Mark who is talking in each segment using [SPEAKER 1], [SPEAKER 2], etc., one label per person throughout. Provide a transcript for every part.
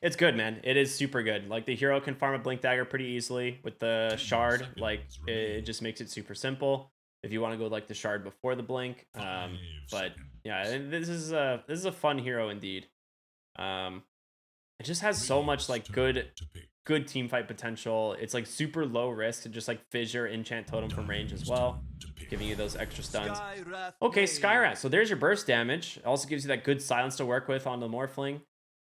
[SPEAKER 1] It's good, man. It is super good. Like the hero can farm a blink dagger pretty easily with the shard. Like it just makes it super simple if you want to go like the shard before the blink. But yeah, and this is a fun hero indeed. Um, it just has so much like good team fight potential. It's like super low risk to just like fissure enchant totem from range as well, giving you those extra stuns. Okay, Skyrat. So there's your burst damage. It also gives you that good silence to work with on the Morphling.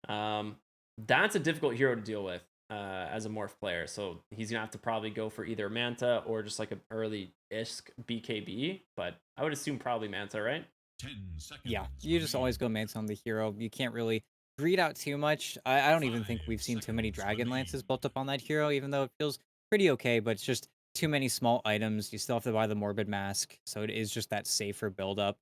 [SPEAKER 1] Um, that's a difficult hero to deal with as a Morph player. So he's going to have to probably go for either Manta or just like an early ISK BKB. But I would assume probably Manta, right?
[SPEAKER 2] Yeah, you just always go Mance on the hero. You can't really greed out too much. I don't even think we've seen too many Dragon Lances built up on that hero, even though it feels pretty okay, but it's just too many small items. You still have to buy the Morbid Mask, so it is just that safer build up.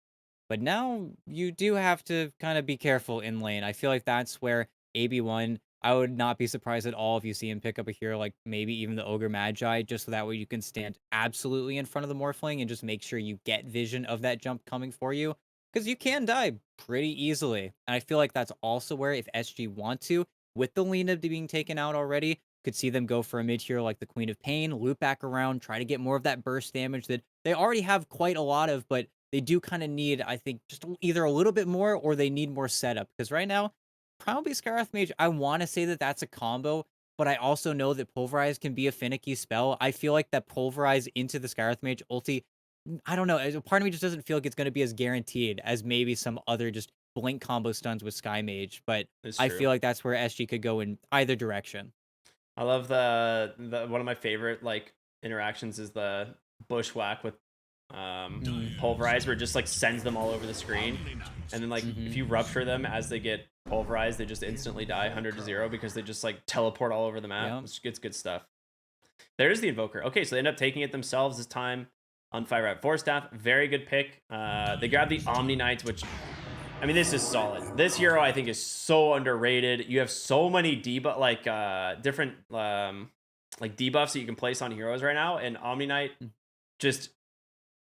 [SPEAKER 2] But now you do have to kind of be careful in lane. I feel like that's where AB1, I would not be surprised at all if you see him pick up a hero like maybe even the Ogre Magi, just so that way you can stand absolutely in front of the Morphling and just make sure you get vision of that jump coming for you, because you can die pretty easily. And I feel like that's also where if SG want to, with the Lena being taken out already, could see them go for a mid hero like the Queen of Pain, loop back around, try to get more of that burst damage that they already have quite a lot of, but they do kind of need, I think, just either a little bit more or they need more setup. Because right now, probably Scarith Mage, I want to say that that's a combo, but I also know that Pulverize can be a finicky spell. I feel like that Pulverize into the Scarith Mage ulti, I don't know. A part of me just doesn't feel like it's going to be as guaranteed as maybe some other just blink combo stuns with Sky Mage, but
[SPEAKER 1] It's
[SPEAKER 2] I
[SPEAKER 1] true.
[SPEAKER 2] feel like that's where SG could go in either direction.
[SPEAKER 1] I love the one of my favorite like interactions is the bushwhack with pulverize where it just like sends them all over the screen. And then like
[SPEAKER 2] Mm-hmm.
[SPEAKER 1] if you rupture them as they get pulverized, they just instantly die 100 to 0 because they just like teleport all over the map.
[SPEAKER 2] Yep.
[SPEAKER 1] It's good stuff. There's the invoker. Okay, so they end up taking it themselves this time on 5RATFORCESTAFF. Very good pick. They grab the Omni Knights, which I mean, this is solid. This hero I think is so underrated. You have so many debuff like different like debuffs that you can place on heroes right now, and Omni Knight just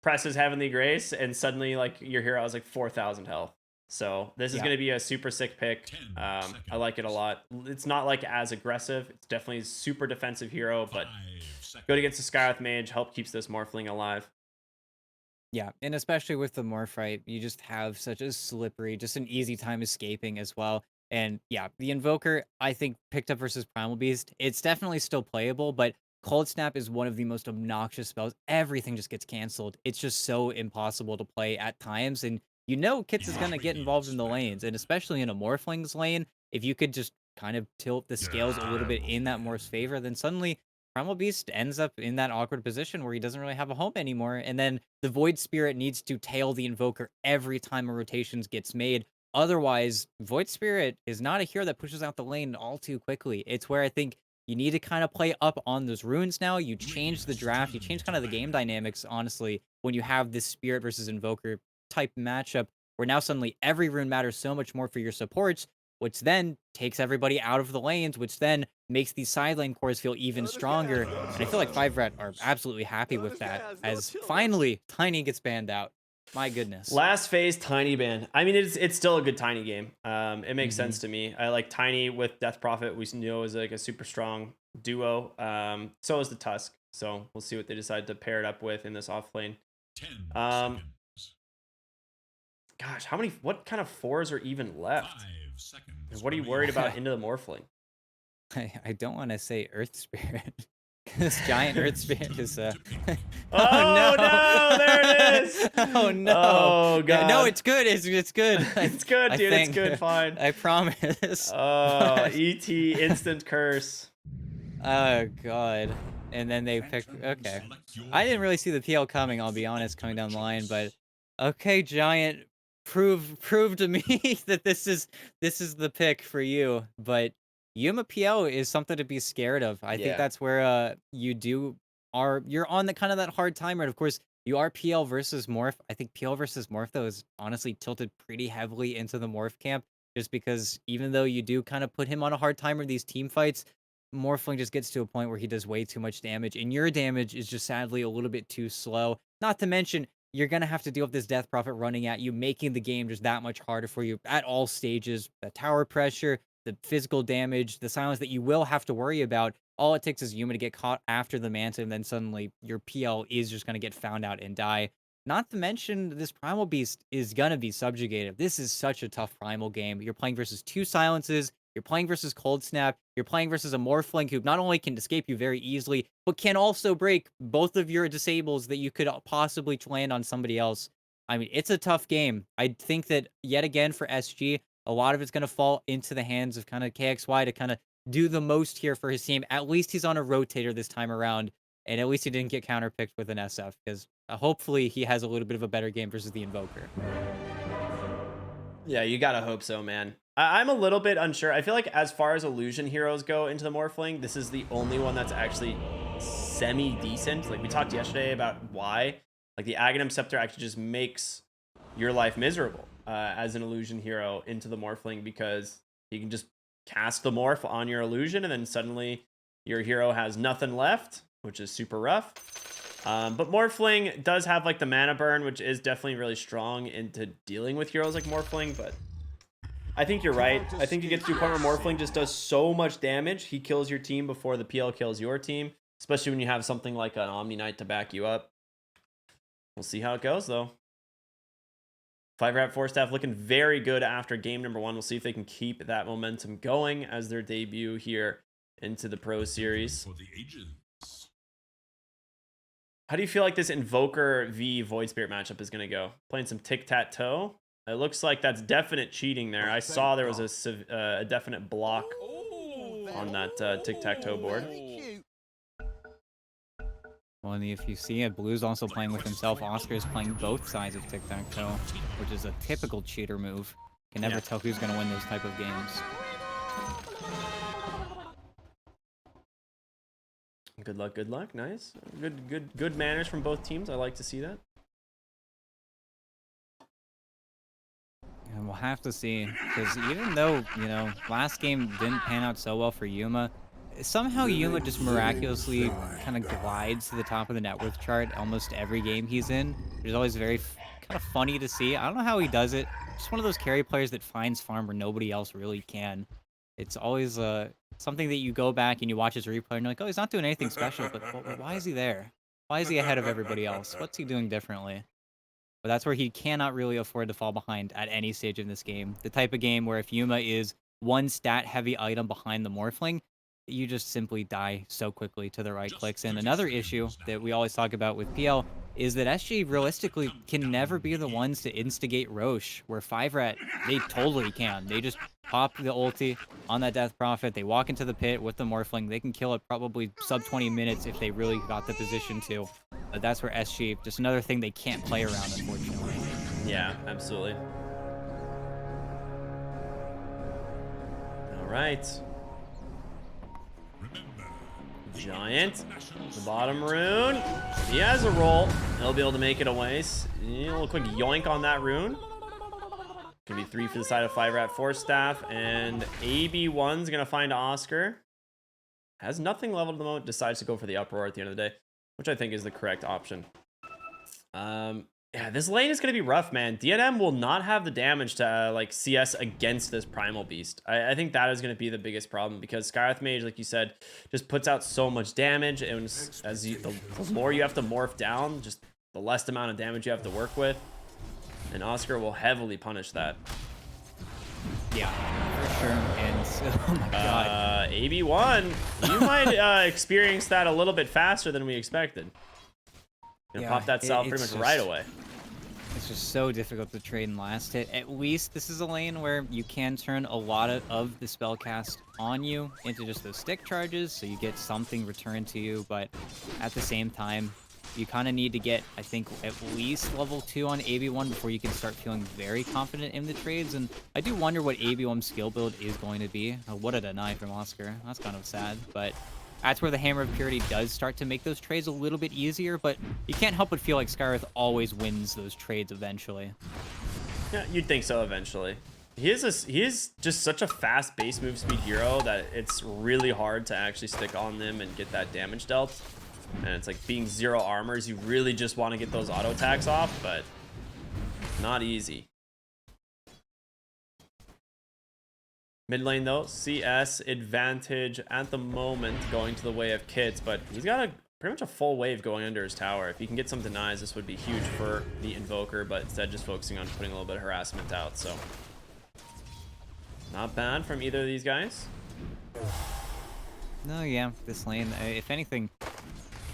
[SPEAKER 1] presses Heavenly Grace, and suddenly like your hero has like 4,000 health. So this is
[SPEAKER 2] Yeah.
[SPEAKER 1] going to be a super sick pick. I like it a lot. It's not like as aggressive. It's definitely a super defensive hero, but good against the Skywrath Mage. Help keeps this Morphling alive.
[SPEAKER 2] Yeah, and especially with the Morphite, you just have such a slippery, just an easy time escaping as well. And yeah, the Invoker, I think, picked up versus Primal Beast, it's definitely still playable, but Cold Snap is one of the most obnoxious spells. Everything just gets canceled. It's just so impossible to play at times. And you know Kits is going to get involved in the lanes, and especially in a Morphling's lane, if you could just kind of tilt the scales a little bit in that Morph's favor, then suddenly Primal Beast ends up in that awkward position where he doesn't really have a home anymore, and then the Void Spirit needs to tail the Invoker every time a rotations gets made. Otherwise, Void Spirit is not a hero that pushes out the lane all too quickly. It's where I think you need to kind of play up on those runes now. You change the draft, you change kind of the game dynamics, honestly, when you have this Spirit versus Invoker type matchup, where now suddenly every rune matters so much more for your supports, which then takes everybody out of the lanes, which then makes these side lane cores feel even stronger. And I feel like 5 Rat are absolutely happy with that, as finally Tiny gets banned out. My goodness.
[SPEAKER 1] Last phase Tiny ban. I mean, it's still a good Tiny game. It makes
[SPEAKER 2] Hmm.
[SPEAKER 1] sense to me. I like Tiny with Death Prophet. We know is like a super strong duo. So is the Tusk. So we'll see what they decide to pair it up with in this off lane. Um, gosh, how many? What kind of fours are even left? And what are you worried about into the Morphling?
[SPEAKER 2] I don't want to say Earth Spirit. This giant Earth Spirit is oh
[SPEAKER 1] Oh
[SPEAKER 2] no.
[SPEAKER 1] no! There it is.
[SPEAKER 2] Oh no.
[SPEAKER 1] Oh
[SPEAKER 2] Yeah, no,
[SPEAKER 1] god,
[SPEAKER 2] it's good. It's good.
[SPEAKER 1] it's good,
[SPEAKER 2] I
[SPEAKER 1] dude. It's
[SPEAKER 2] think
[SPEAKER 1] good. Fine.
[SPEAKER 2] I promise.
[SPEAKER 1] Oh, ET instant curse.
[SPEAKER 2] Oh god. And then they pick, okay. I didn't really see the PL coming, I'll be honest, coming down the line, but okay, Giant, prove to me that this is the pick for you. But Yuma PL is something to be scared of. I think
[SPEAKER 1] Yeah.
[SPEAKER 2] that's where you're on the kind of that hard time, right? Of course, you are PL versus Morph. I think PL versus Morph though is honestly tilted pretty heavily into the Morph camp, just because even though you do kind of put him on a hard time with these team fights, Morphling just gets to a point where he does way too much damage, and your damage is just sadly a little bit too slow. Not to mention, you're gonna have to deal with this Death Prophet running at you, making the game just that much harder for you at all stages. The tower pressure, the physical damage, the silence that you will have to worry about. All it takes is Yuma to get caught after the Manta, and then suddenly your PL is just going to get found out and die. Not to mention, this Primal Beast is going to be subjugative. This is such a tough Primal game. You're playing versus 2 silences, you're playing versus Cold Snap, you're playing versus a Morphling who not only can escape you very easily, but can also break both of your disables that you could possibly land on somebody else. I mean, it's a tough game. I think that, yet again, for SG, a lot of it's going to fall into the hands of kind of KXY to kind of do the most here for his team. At least he's on a rotator this time around, and at least he didn't get counterpicked with an SF, because hopefully he has a little bit of a better game versus the Invoker.
[SPEAKER 1] Yeah, you gotta hope so, man. I'm a little bit unsure. I feel like as far as illusion heroes go into the Morphling, this is the only one that's actually semi-decent. Like, we talked yesterday about why. Like, the Aghanim Scepter actually just makes your life miserable as an illusion hero into the Morphling, because you can just cast the Morph on your illusion, and then suddenly your hero has nothing left, which is super rough. But Morphling does have like the mana burn, which is definitely really strong into dealing with heroes like Morphling, but I think you're right. I think you get to a point where Morphling just does so much damage. He kills your team before the PL kills your team, especially when you have something like an Omni Knight to back you up. We'll see how it goes, though. 5RATFORCESTAFF looking very good after game number 1. We'll see if they can keep that momentum going as their debut here into the Pro Series. How do you feel like this Invoker v Void Spirit matchup is going to go? Playing some tic-tac-toe? It looks like that's definite cheating there. I saw there was a definite block on that tic-tac-toe board.
[SPEAKER 2] Well, and if you see it, Blue's also playing with himself. Oscar is playing both sides of tic-tac-toe, which is a typical cheater move. Can never tell who's going to win those type of games.
[SPEAKER 1] Good luck, good luck. Nice. Good manners from both teams. I like to see that.
[SPEAKER 2] And we'll have to see, because even though, you know, last game didn't pan out so well for Yuma, somehow Yuma just miraculously kind of glides to the top of the net worth chart almost every game he's in. It's always very kind of funny to see. I don't know how he does it. Just one of those carry players that finds farm where nobody else really can. It's always something that you go back and you watch his replay and you're like, oh, he's not doing anything special, but why is he there? Why is he ahead of everybody else? What's he doing differently? But that's where he cannot really afford to fall behind at any stage in this game. The type of game where if Yuma is one stat-heavy item behind the Morphling, you just simply die so quickly to the right clicks. And another issue that we always talk about with PL is that SG realistically can never be the ones to instigate Roche, where 5RAT, they totally can. They just pop the ulti on that Death Prophet, they walk into the pit with the Morphling, they can kill it probably sub 20 minutes if they really got the position to. But that's where SG, just another thing they can't play around, unfortunately.
[SPEAKER 1] Yeah, absolutely. All right. Giant, the bottom rune. He has a roll. He'll be able to make it away. A little quick yoink on that rune. Gonna be 3 for the side of 5RATFORCESTAFF, and AB1's gonna find Oscar. Has nothing leveled at the moment. Decides to go for the uproar at the end of the day, which I think is the correct option. Yeah, this lane is going to be rough, man. DNM will not have the damage to like CS against this Primal Beast. I think that is going to be the biggest problem, because Skywrath Mage, like you said, just puts out so much damage, and the more you have to morph down, just the less amount of damage you have to work with. And Oscar will heavily punish that.
[SPEAKER 2] Yeah, for sure. And oh my god.
[SPEAKER 1] AB1, you might experience that a little bit faster than we expected. Gonna pop that cell pretty much right away.
[SPEAKER 2] It's just so difficult to trade in last hit. At least this is a lane where you can turn a lot of the spell cast on you into just those stick charges, so you get something returned to you, but at the same time, you kind of need to get, I think, at least level 2 on AB1 before you can start feeling very confident in the trades, and I do wonder what AB1's skill build is going to be. Oh, what a deny from Oscar. That's kind of sad, but that's where the Hammer of Purity does start to make those trades a little bit easier, but you can't help but feel like Skywrath always wins those trades eventually.
[SPEAKER 1] Yeah, you'd think so eventually. He is just such a fast base move speed hero that it's really hard to actually stick on them and get that damage dealt. And it's like being 0 armors, you really just want to get those auto attacks off, but not easy. Mid lane though, CS advantage at the moment going to the way of Kits, but he's got a pretty much a full wave going under his tower. If he can get some denies, this would be huge for the Invoker, but instead just focusing on putting a little bit of harassment out. So not bad from either of these guys.
[SPEAKER 2] No, yeah, this lane, if anything,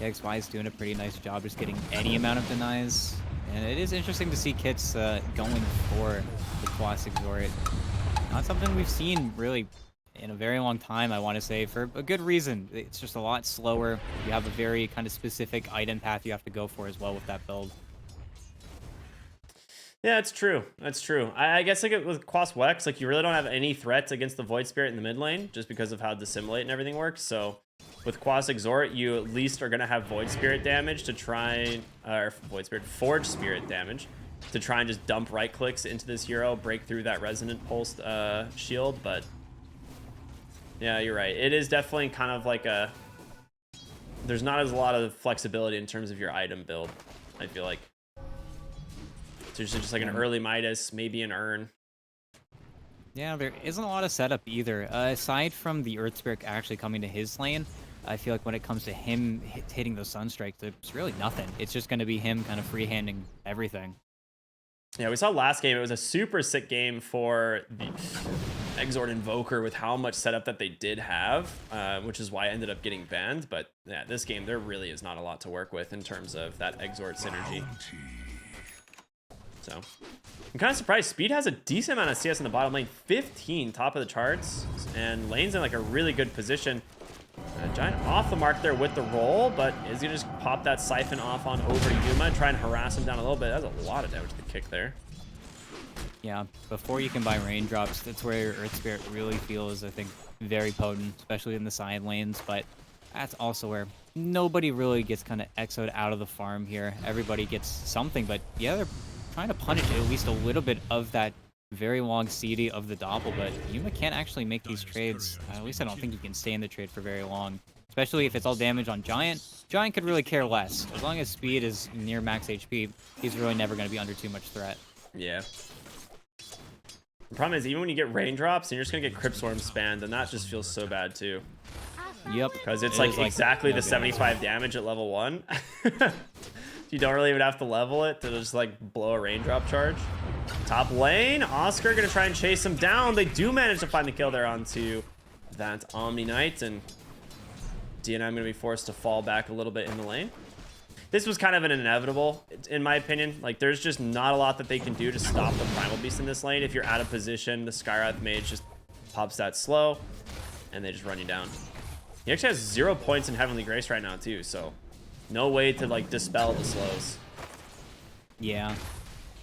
[SPEAKER 2] KXY is doing a pretty nice job just getting any amount of denies. And it is interesting to see Kits going for the classic Exort. Not something we've seen really in a very long time, I want to say, for a good reason. It's just a lot slower. You have a very kind of specific item path you have to go for as well with that build.
[SPEAKER 1] Yeah, it's true. That's true. I guess like with Quas Wex, like you really don't have any threats against the Void Spirit in the mid lane just because of how Dissimulate and everything works. So with Quas Exort, you at least are going to have Void Spirit damage to try, or Void Spirit, Forge Spirit damage to try and just dump right clicks into this hero, break through that Resonant Pulse shield. But yeah, you're right. It is definitely kind of like a, there's not as a lot of flexibility in terms of your item build, I feel like. So just like an early Midas, maybe an Urn.
[SPEAKER 2] Yeah, there isn't a lot of setup either. Aside from the Earth Spirit actually coming to his lane, I feel like when it comes to him hitting those Sunstrikes, it's really nothing. It's just going to be him kind of freehanding everything.
[SPEAKER 1] Yeah, we saw last game. It was a super sick game for the Exort Invoker with how much setup that they did have, which is why I ended up getting banned. But yeah, this game, there really is not a lot to work with in terms of that Exort synergy. So I'm kind of surprised. Speed has a decent amount of CS in the bottom lane, 15, top of the charts, and Lane's in like a really good position. Giant off the mark there with the roll, but is gonna just pop that Siphon off on over to Yuma, try and harass him down a little bit. That's a lot of damage to the kick there.
[SPEAKER 2] Yeah, before you can buy raindrops, that's where your Earth Spirit really feels, I think, very potent, especially in the side lanes. But that's also where nobody really gets kind of exoed out of the farm here. Everybody gets something, but yeah, they're trying to punish at least a little bit of that very long CD of the Doppel, but Yuma can't actually make these trades. At least I don't think he can stay in the trade for very long, especially if it's all damage on Giant. Giant could really care less. As long as Speed is near max HP, he's really never going to be under too much threat.
[SPEAKER 1] Yeah. The problem is, even when you get raindrops and you're just going to get Crypt Swarm spammed, and that just feels so bad too.
[SPEAKER 2] Yep.
[SPEAKER 1] Because it's like exactly the 75 damage at level 1. You don't really even have to level it to just like blow a raindrop charge. Top lane, Oscar gonna try and chase him down. They do manage to find the kill there onto that Omni Knight, and DNM gonna be forced to fall back a little bit in the lane. This was kind of an inevitable, in my opinion. Like, there's just not a lot that they can do to stop the Primal Beast in this lane. If you're out of position, the Skywrath Mage just pops that slow, and they just run you down. He actually has 0 points in Heavenly Grace right now too, so no way to like dispel the slows.
[SPEAKER 2] Yeah.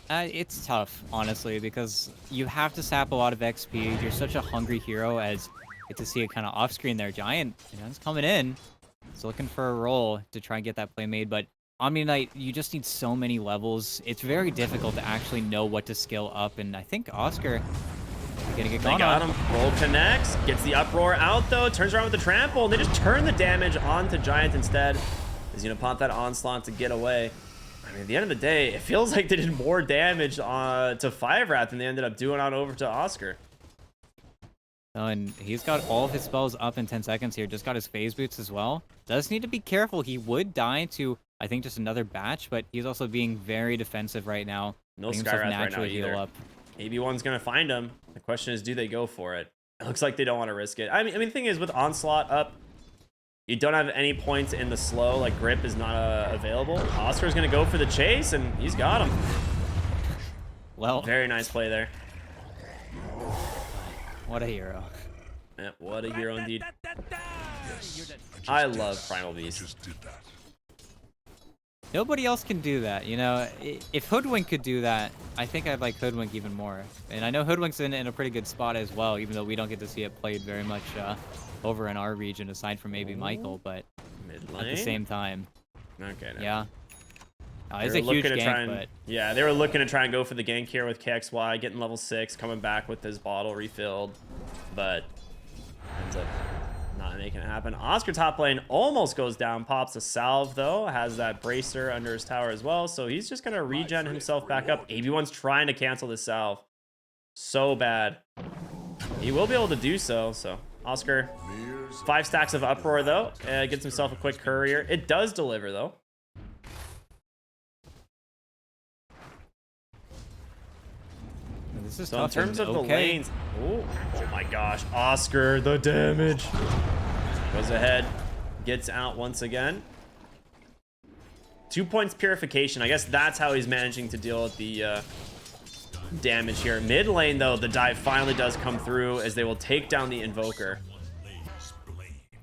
[SPEAKER 2] It's tough, honestly, because you have to sap a lot of XP. You're such a hungry hero, as get to see it kind of off screen there. Giant, you know, is coming in. He's looking for a roll to try and get that play made, but Omni Knight, you just need so many levels. It's very difficult to actually know what to skill up, and I think Oscar gonna get gone on.
[SPEAKER 1] Him. Roll connects, gets the uproar out though, turns around with the trample, and they just turn the damage onto Giant instead. He's gonna pop that onslaught to get away. I mean, at the end of the day, it feels like they did more damage to 5RAT than they ended up doing on over to Oscar.
[SPEAKER 2] Oh, and he's got all of his spells up in 10 seconds here. Just got his phase boots as well. Does need to be careful. He would die to, I think, just another batch, but he's also being very defensive right now.
[SPEAKER 1] No Skywrath right now either. Up. AB1's gonna find him. The question is, do they go for it? It looks like they don't want to risk it. I mean, the thing is, with Onslaught up, you don't have any points in the slow. Like, grip is not available. Oscar's gonna go for the chase, and he's got him.
[SPEAKER 2] Well,
[SPEAKER 1] very nice play there.
[SPEAKER 2] What a hero.
[SPEAKER 1] Yeah, what a hero indeed. I love Primal Beast.
[SPEAKER 2] Nobody else can do that, you know. If Hoodwink could do that, I think I'd like Hoodwink even more. And I know Hoodwink's in a pretty good spot as well, even though we don't get to see it played very much over in our region, aside from maybe Michael, but at the same time.
[SPEAKER 1] Okay. No.
[SPEAKER 2] Yeah. It's a huge gank, but...
[SPEAKER 1] Yeah, they were looking to try and go for the gank here with KXY, getting level 6, coming back with his bottle refilled, but ends up not making it happen. Oscar top lane almost goes down, pops a salve though, has that bracer under his tower as well, so he's just gonna regen himself back up. AB1's trying to cancel this salve so bad. He will be able to do so. So Oscar, 5 stacks of uproar though. Gets himself a quick courier. It does deliver though.
[SPEAKER 2] This is
[SPEAKER 1] So
[SPEAKER 2] tough.
[SPEAKER 1] in terms of the lanes, oh my gosh, Oscar, the damage. Goes ahead, gets out once again. 2 points purification. I guess that's how he's managing to deal with the damage here. Mid lane, though, the dive finally does come through as they will take down the Invoker.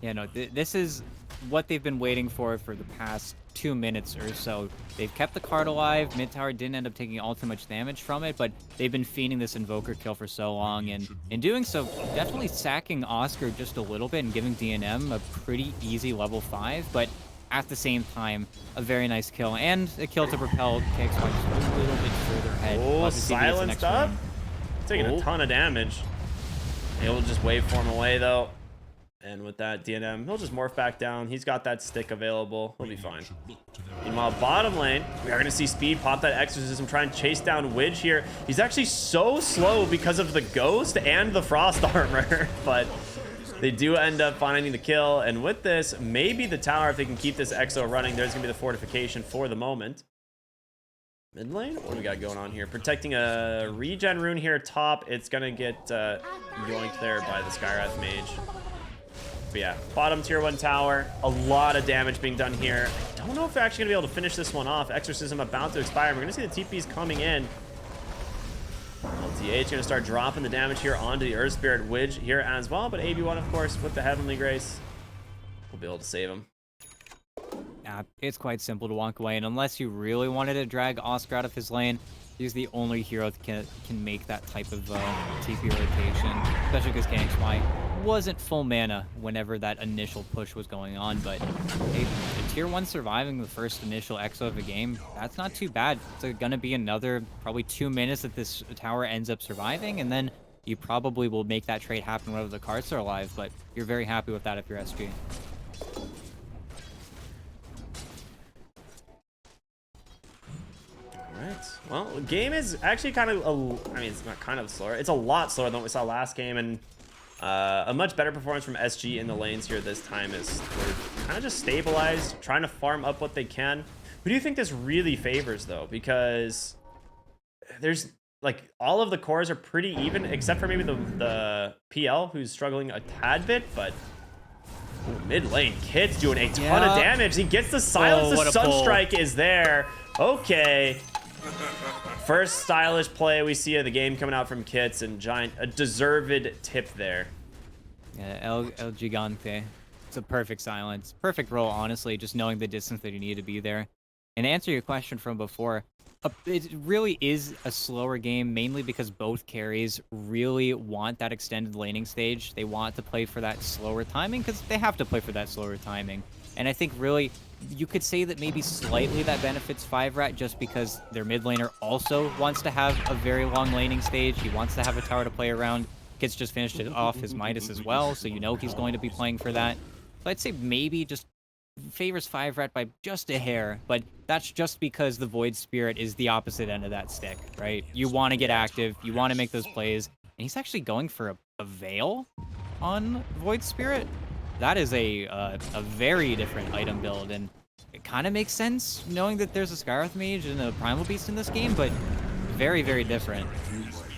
[SPEAKER 2] Yeah, no, this is what they've been waiting for the past 2 minutes or so. They've kept the card alive. Mid tower didn't end up taking all too much damage from it, but they've been feeding this Invoker kill for so long, and in doing so, definitely sacking Oscar just a little bit and giving DNM a pretty easy level 5, but at the same time, a very nice kill, and a kill to propel KXY just a little bit further ahead.
[SPEAKER 1] Oh, silenced up. Taking a ton of damage. He'll just waveform away, though. And with that DNM, he'll just morph back down. He's got that stick available. He'll be fine. Meanwhile, bottom lane, we are going to see Speed pop that Exorcism, try and chase down Widge here. He's actually so slow because of the Ghost and the Frost Armor, but they do end up finding the kill. And with this, maybe the tower, if they can keep this Exo running, there's going to be the fortification for the moment. Mid lane, what do we got going on here? Protecting a regen rune here top. It's going to get yoinked there by the Skywrath Mage. But yeah, bottom tier 1 tower, a lot of damage being done here. I don't know if they're actually gonna be able to finish this one off. Exorcism about to expire. We're gonna see the TPs coming in. LTH gonna start dropping the damage here onto the Earth Spirit Widge here as well. But AB1, of course, with the Heavenly Grace, we'll be able to save him.
[SPEAKER 2] Yeah, it's quite simple to walk away, and unless you really wanted to drag Oscar out of his lane, he's the only hero that can make that type of TP rotation, especially because KXY wasn't full mana whenever that initial push was going on. But hey, the tier 1 surviving the first initial exo of a game, that's not too bad. It's gonna be another probably 2 minutes that this tower ends up surviving, and then you probably will make that trade happen whenever the cards are alive, but you're very happy with that if you're SG.
[SPEAKER 1] Alright, well, the game is actually kind of, I mean, it's not kind of slower. It's a lot slower than what we saw last game, and a much better performance from SG in the lanes here this time is they're kind of just stabilized, trying to farm up what they can. Who do you think this really favors, though? Because there's, like, all of the cores are pretty even, except for maybe the PL, who's struggling a tad bit, but ooh, mid lane, Kit's doing a ton of damage. He gets the silence, the Sunstrike is there. Okay. First stylish play we see of the game coming out from Kits, and Giant, a deserved tip there.
[SPEAKER 2] Yeah, El Gigante. It's a perfect silence. Perfect roll, honestly, just knowing the distance that you need to be there. And to answer your question from before, it really is a slower game, mainly because both carries really want that extended laning stage. They want to play for that slower timing because they have to play for that slower timing. And I think really, you could say that maybe slightly that benefits 5RAT just because their mid laner also wants to have a very long laning stage. He wants to have a tower to play around. Kid's just finished it off his Midas as well, so you know he's going to be playing for that. So I'd say maybe just favors 5RAT by just a hair, but that's just because the Void Spirit is the opposite end of that stick, right? You want to get active, you want to make those plays, and he's actually going for a Veil on Void Spirit. That is a very different item build, and it kind of makes sense knowing that there's a Skywrath Mage and a Primal Beast in this game, but very, very different.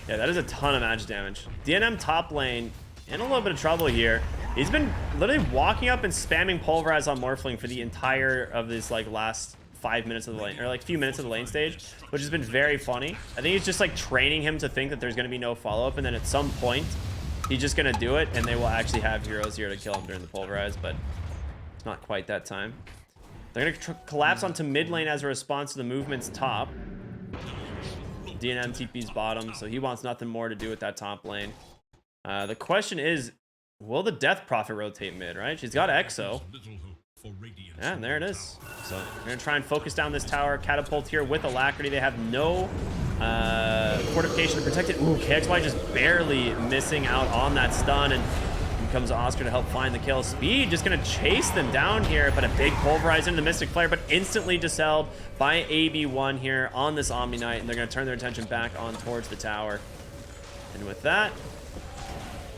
[SPEAKER 1] Yeah, that is a ton of magic damage. DNM top lane in a little bit of trouble here. He's been literally walking up and spamming Pulverize on Morphling for the entire of this like last 5 minutes of the lane, or like few minutes of the lane stage, which has been very funny. I think he's just like training him to think that there's going to be no follow-up, and then at some point he's just going to do it, and they will actually have heroes here to kill him during the Pulverize, but it's not quite that time. They're going to collapse onto mid lane as a response to the movements top. DNM TP's bottom, so he wants nothing more to do with that top lane. The question is, will the Death Prophet rotate mid, right? She's got Exo. Yeah, and there it is. So we're going to try and focus down this tower. Catapult here with Alacrity. They have no fortification to protect it. Ooh, KXY just barely missing out on that stun, and here comes Oscar to help find the kill. Speed just going to chase them down here, but a big Pulverize into the Mystic Flare, but instantly dispelled by AB1 here on this Omni Knight, and they're going to turn their attention back on towards the tower. And with that,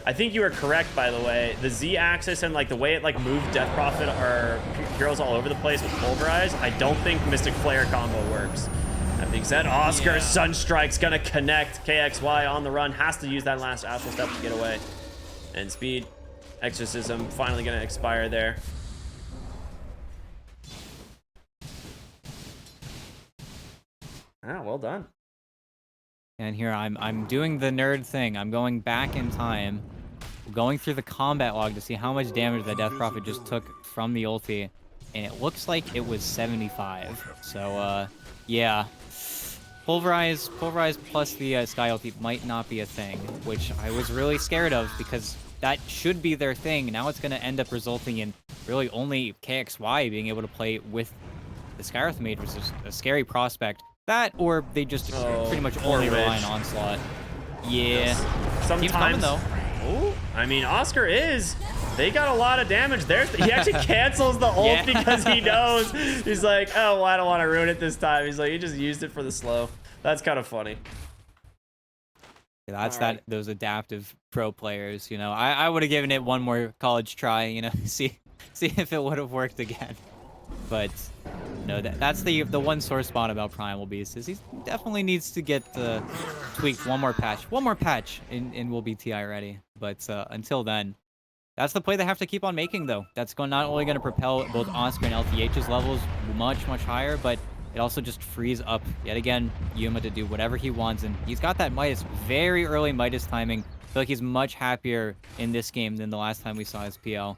[SPEAKER 1] I think you are correct, by the way. The Z-axis and like the way it like moved Death Prophet or heroes all over the place with Pulverize, I don't think Mystic Flare combo works. That being said, Oscar Sunstrike's gonna connect. KXY on the run, has to use that last Astral Step to get away. And speed, Exorcism finally gonna expire there. Ah, well done.
[SPEAKER 2] And here I'm doing the nerd thing. I'm going back in time, going through the combat log to see how much damage the Death Prophet just took from the ulti, and it looks like it was 75. So yeah, Pulverize plus the Sky ulti might not be a thing, which I was really scared of because that should be their thing. Now it's going to end up resulting in really only KXY being able to play with the Skywrath Mage, which is a scary prospect. That, or they just pretty much only rely on Onslaught. Yeah.
[SPEAKER 1] Sometimes,
[SPEAKER 2] Keeps coming, though.
[SPEAKER 1] Oh, I mean, Oscar is. They got a lot of damage there. He actually cancels the ult because he knows. He's like, oh, well, I don't want to ruin it this time. He's like, he just used it for the slow. That's kind of funny.
[SPEAKER 2] Yeah, that's right. Those adaptive pro players, you know. I would have given it one more college try, you know, see if it would have worked again. But no, that's the one sore spot about Primal Beast is he definitely needs to get tweaked one more patch, and we'll be TI ready. But until then, that's the play they have to keep on making, though. That's not only going to propel both Oscar and LTH's levels much higher, but it also just frees up, yet again, Yuma to do whatever he wants. And he's got that Midas, very early Midas timing. I feel like he's much happier in this game than the last time we saw his PL.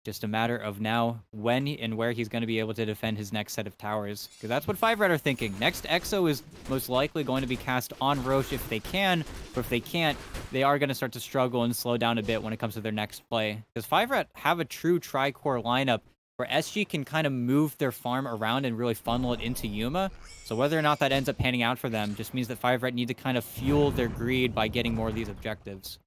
[SPEAKER 2] Just a matter of now when and where he's going to be able to defend his next set of towers. Because that's what 5RAT are thinking. Next Exo is most likely going to be cast on Roche if they can. But if they can't, they are going to start to struggle and slow down a bit when it comes to their next play. Because 5RAT have a true tri-core lineup where SG can kind of move their farm around and really funnel it into Yuma. So whether or not that ends up panning out for them just means that 5RAT need to kind of fuel their greed by getting more of these objectives.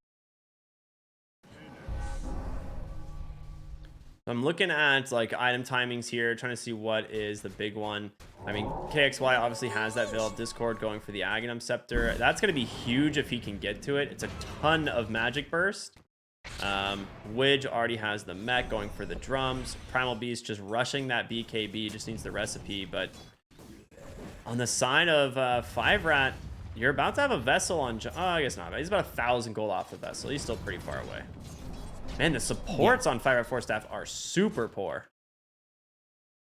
[SPEAKER 1] I'm looking at like item timings here, trying to see what is the big one. I mean, KXY obviously has that Veil of Discord going for the Aghanim Scepter. That's going to be huge if he can get to it. It's a ton of Magic Burst. Widge already has the mech going for the drums. Primal Beast just rushing that BKB, just needs the recipe. But on the side of 5RAT, you're about to have a Vessel on... Oh, I guess not. He's about 1,000 gold off the Vessel. He's still pretty far away. Man, the supports on 5RATFORCESTAFF are super poor.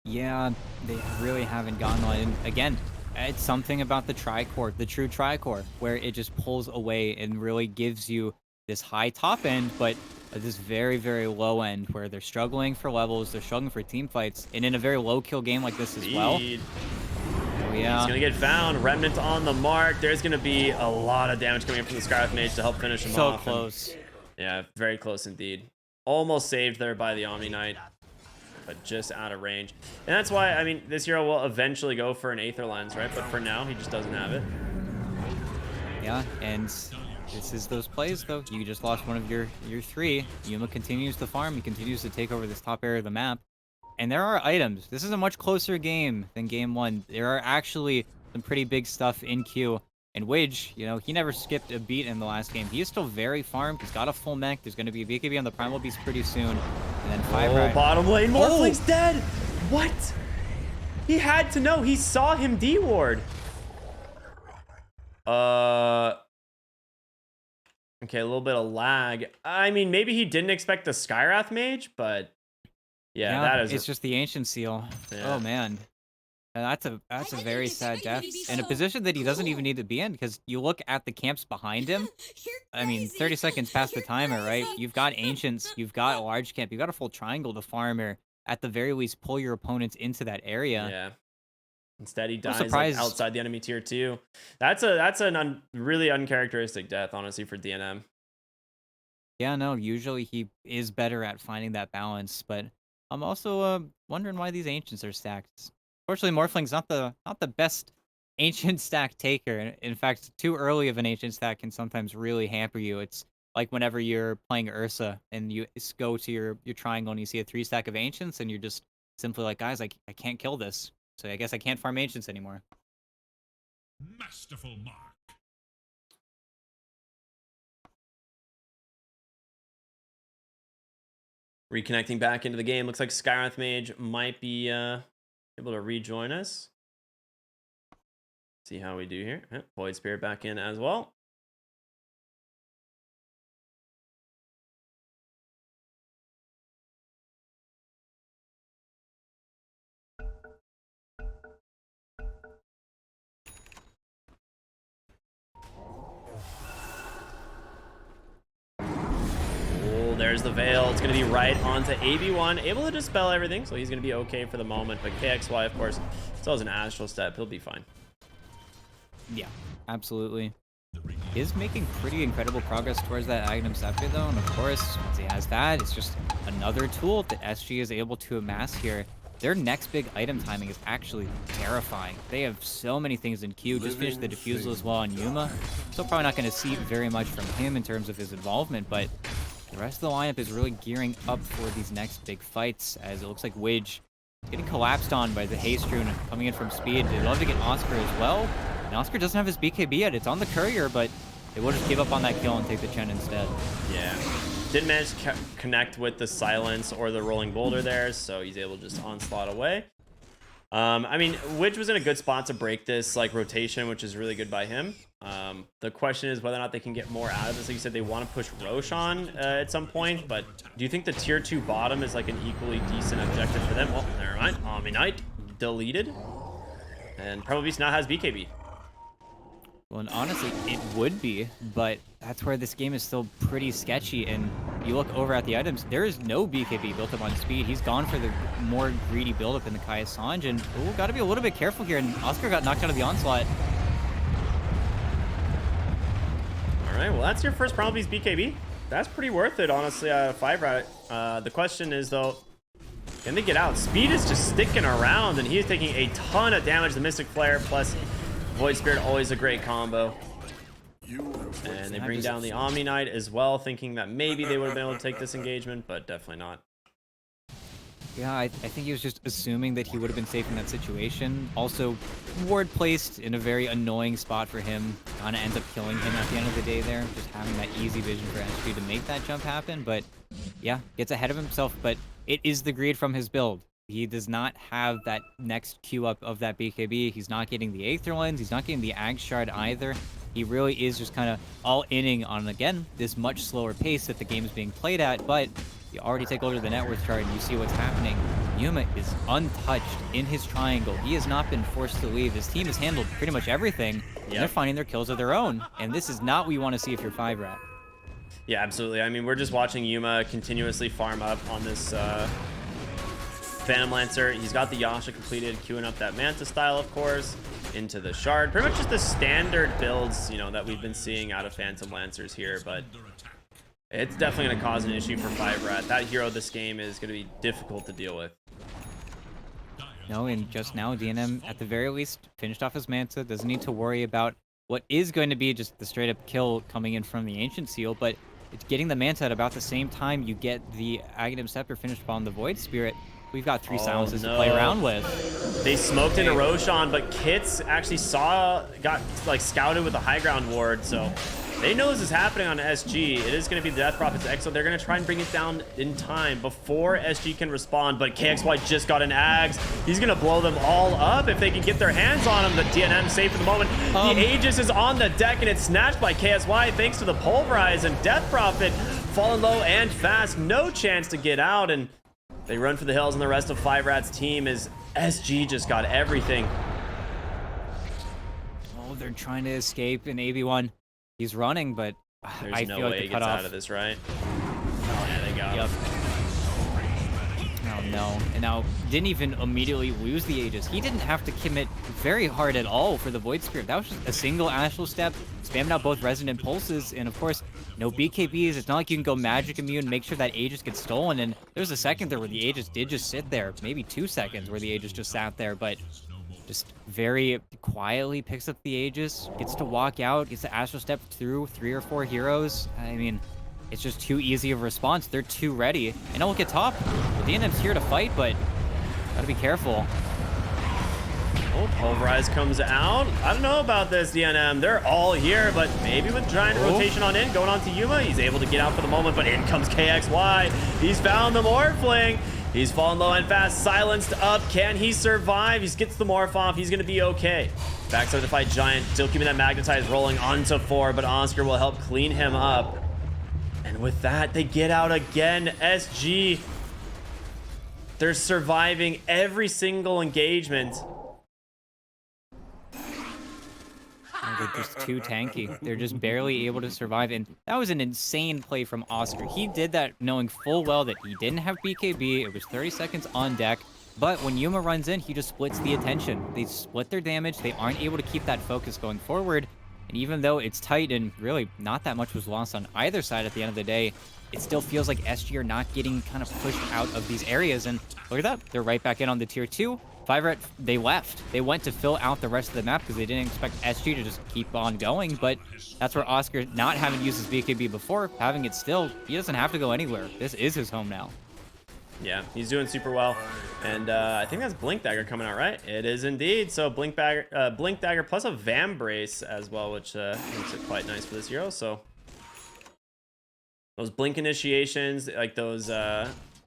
[SPEAKER 2] Yeah, they really haven't gotten on. And again, it's something about the tri-core, the true tri-core, where it just pulls away and really gives you this high top end, but this very, very low end where they're struggling for levels, they're struggling for team fights, and in a very low kill game like this as well. Oh, yeah.
[SPEAKER 1] He's going to get found. Remnant on the mark. There's going to be a lot of damage coming in from the Skywrath Mage to help finish him off.
[SPEAKER 2] So close.
[SPEAKER 1] Yeah, very close indeed. Almost saved there by the Omni Knight, but just out of range. And that's why, I mean, this hero will eventually go for an Aether Lens, right? But for now, he just doesn't have it.
[SPEAKER 2] Yeah, and this is those plays, though. You just lost one of your three. Yuma continues to farm. He continues to take over this top area of the map. And there are items. This is a much closer game than game one. There are actually some pretty big stuff in queue. And Widge, you know, he never skipped a beat in the last game. He is still very farmed. He's got a full mech. There's going to be a BKB on the Primal Beast pretty soon. And then 5RAT.
[SPEAKER 1] Oh, bottom lane. Morphling's dead. What? He had to know. He saw him D-ward. Okay, a little bit of lag. I mean, maybe he didn't expect the Skywrath Mage, but yeah, that is...
[SPEAKER 2] It's just the Ancient Seal. Yeah. Oh, man. And that's a very sad death in a position that he doesn't even need to be in, because you look at the camps behind him. I mean, 30 seconds past the timer, right? You've got Ancients, you've got a large camp, you've got a full triangle to farm, or at the very least pull your opponents into that area.
[SPEAKER 1] Yeah. Instead, he dies like, outside the enemy tier 2. That's a really uncharacteristic death, honestly, for DNM.
[SPEAKER 2] Yeah, no, usually he is better at finding that balance, but I'm also wondering why these Ancients are stacked. Fortunately, Morphling's not the best Ancient stack taker. In fact, too early of an Ancient stack can sometimes really hamper you. It's like whenever you're playing Ursa and you go to your triangle and you see a 3-stack of Ancients and you're just simply like, guys, I can't kill this. So I guess I can't farm Ancients anymore.
[SPEAKER 3] Masterful mark.
[SPEAKER 1] Reconnecting back into the game. Looks like Skywrath Mage might be able to rejoin us. See how we do here. Void Spirit back in as well. There's the Veil. It's going to be right onto AB1. Able to dispel everything, so he's going to be okay for the moment. But KXY, of course, still has an Astral Step. He'll be fine.
[SPEAKER 2] Yeah, absolutely. He is making pretty incredible progress towards that Item Scepter, though. And of course, once he has that, it's just another tool that SG is able to amass here. Their next big item timing is actually terrifying. They have so many things in queue. Just finished the Diffusal as well on Yuma. Still probably not going to see very much from him in terms of his involvement, but the rest of the lineup is really gearing up for these next big fights, as it looks like Widge is getting collapsed on by the Haste Rune coming in from speed. They'd love to get Oscar as well. And Oscar doesn't have his BKB yet. It's on the Courier, but they will just give up on that kill and take the Chen instead.
[SPEAKER 1] Yeah. Didn't manage to connect with the Silence or the Rolling Boulder there, so he's able to just onslaught away. I mean, Widge was in a good spot to break this like rotation, which is really good by him. The question is whether or not they can get more out of this. Like you said, they want to push Roshan at some point, but do you think the tier 2 bottom is like an equally decent objective for them? Oh, never mind. Omni Knight deleted, and Primal Beast now has BKB.
[SPEAKER 2] Well, and honestly, it would be, but that's where this game is still pretty sketchy. And you look over at the items, there is no BKB built up on speed. He's gone for the more greedy buildup in the Kaya Sanj, and got to be a little bit careful here. And Oscar got knocked out of the onslaught.
[SPEAKER 1] All right, well, that's your first Primal Beast BKB. That's pretty worth it, honestly, 5RAT. The question is, though, can they get out? Speed is just sticking around, and he is taking a ton of damage. The Mystic Flare plus Void Spirit, always a great combo. And they bring down the Omni Knight as well, thinking that maybe they would have been able to take this engagement, but definitely not.
[SPEAKER 2] Yeah, I think he was just assuming that he would have been safe in that situation. Also, ward placed in a very annoying spot for him. Kind of ends up killing him at the end of the day there. Just having that easy vision for SG to make that jump happen. But yeah, gets ahead of himself. But it is the greed from his build. He does not have that next queue up of that BKB. He's not getting the Aether Lens. He's not getting the Ag Shard either. He really is just kind of all-inning on, again, this much slower pace that the game is being played at. But you already take over the net worth chart and you see what's happening. Yuma is untouched in his triangle. He has not been forced to leave. His team has handled pretty much everything. And they're finding their kills of their own. And this is not what you want to see if you're 5RAT.
[SPEAKER 1] Yeah, absolutely. I mean, we're just watching Yuma continuously farm up on this Phantom Lancer. He's got the Yasha completed, queuing up that Manta style, of course, into the Shard. Pretty much just the standard builds, you know, that we've been seeing out of Phantom Lancers here, but it's definitely going to cause an issue for 5RAT. That hero this game is going to be difficult to deal with.
[SPEAKER 2] No, and just now, DNM, at the very least, finished off his Manta. Doesn't need to worry about what is going to be just the straight-up kill coming in from the Ancient Seal, but it's getting the Manta at about the same time you get the Aghanim Scepter finished upon the Void Spirit. We've got 3 silences to play around with.
[SPEAKER 1] They smoked into Roshan, but Kits actually got like scouted with a high ground ward, so they know this is happening on SG. It is going to be the Death Prophet's X, so they're going to try and bring it down in time before SG can respond, but KXY just got an Ags. He's going to blow them all up if they can get their hands on him. The DNM safe for the moment. The Aegis is on the deck, and it's snatched by KSY thanks to the Pulverize, and Death Prophet falling low and fast. No chance to get out, and they run for the hills, and the rest of 5RAT's team is SG just got everything.
[SPEAKER 2] Oh, they're trying to escape in AB1. He's running, but
[SPEAKER 1] I feel like he gets out of this, right? Oh, yeah, they got him.
[SPEAKER 2] Oh, no. And now, didn't even immediately lose the Aegis. He didn't have to commit very hard at all for the Void Spirit. That was just a single Astral Step, spamming out both Resonant Pulses, and of course, no BKBs. It's not like you can go Magic Immune, make sure that Aegis gets stolen, and there's a second there where the Aegis did just sit there. Maybe 2 seconds where the Aegis just sat there, but just very quietly picks up the Aegis, gets to walk out, gets to Astral Step through 3 or 4 heroes. I mean, it's just too easy of a response. They're too ready. And now look at top. The DNM's here to fight, but gotta be careful.
[SPEAKER 1] Oh, Pulverize comes out. I don't know about this, DNM. They're all here, but maybe with Giant rotation on in, going on to Yuma, he's able to get out for the moment, but in comes KXY. He's found the Morphling. He's fallen low and fast, silenced up. Can he survive? He gets the Morph off. He's going to be okay. Backside of the fight, Giant still keeping that Magnetize rolling onto 4, but Oscar will help clean him up. And with that, they get out again. SG, they're surviving every single engagement.
[SPEAKER 2] They're just too tanky. They're just barely able to survive. And that was an insane play from Oscar. He did that knowing full well that he didn't have BKB. It was 30 seconds on deck. But when Yuma runs in, he just splits the attention. They split their damage. They aren't able to keep that focus going forward. And even though it's tight and really not that much was lost on either side at the end of the day, it still feels like SG are not getting kind of pushed out of these areas. And look at that. They're right back in on the tier 2. 5RAT, they left. They went to fill out the rest of the map because they didn't expect SG to just keep on going. But that's where Oscar, not having used his BKB before, having it still, he doesn't have to go anywhere. This is his home now.
[SPEAKER 1] Yeah, he's doing super well. And I think that's Blink Dagger coming out, right? It is indeed. So Blink Dagger plus a Vambrace as well, which makes it quite nice for this hero. So those Blink initiations, like those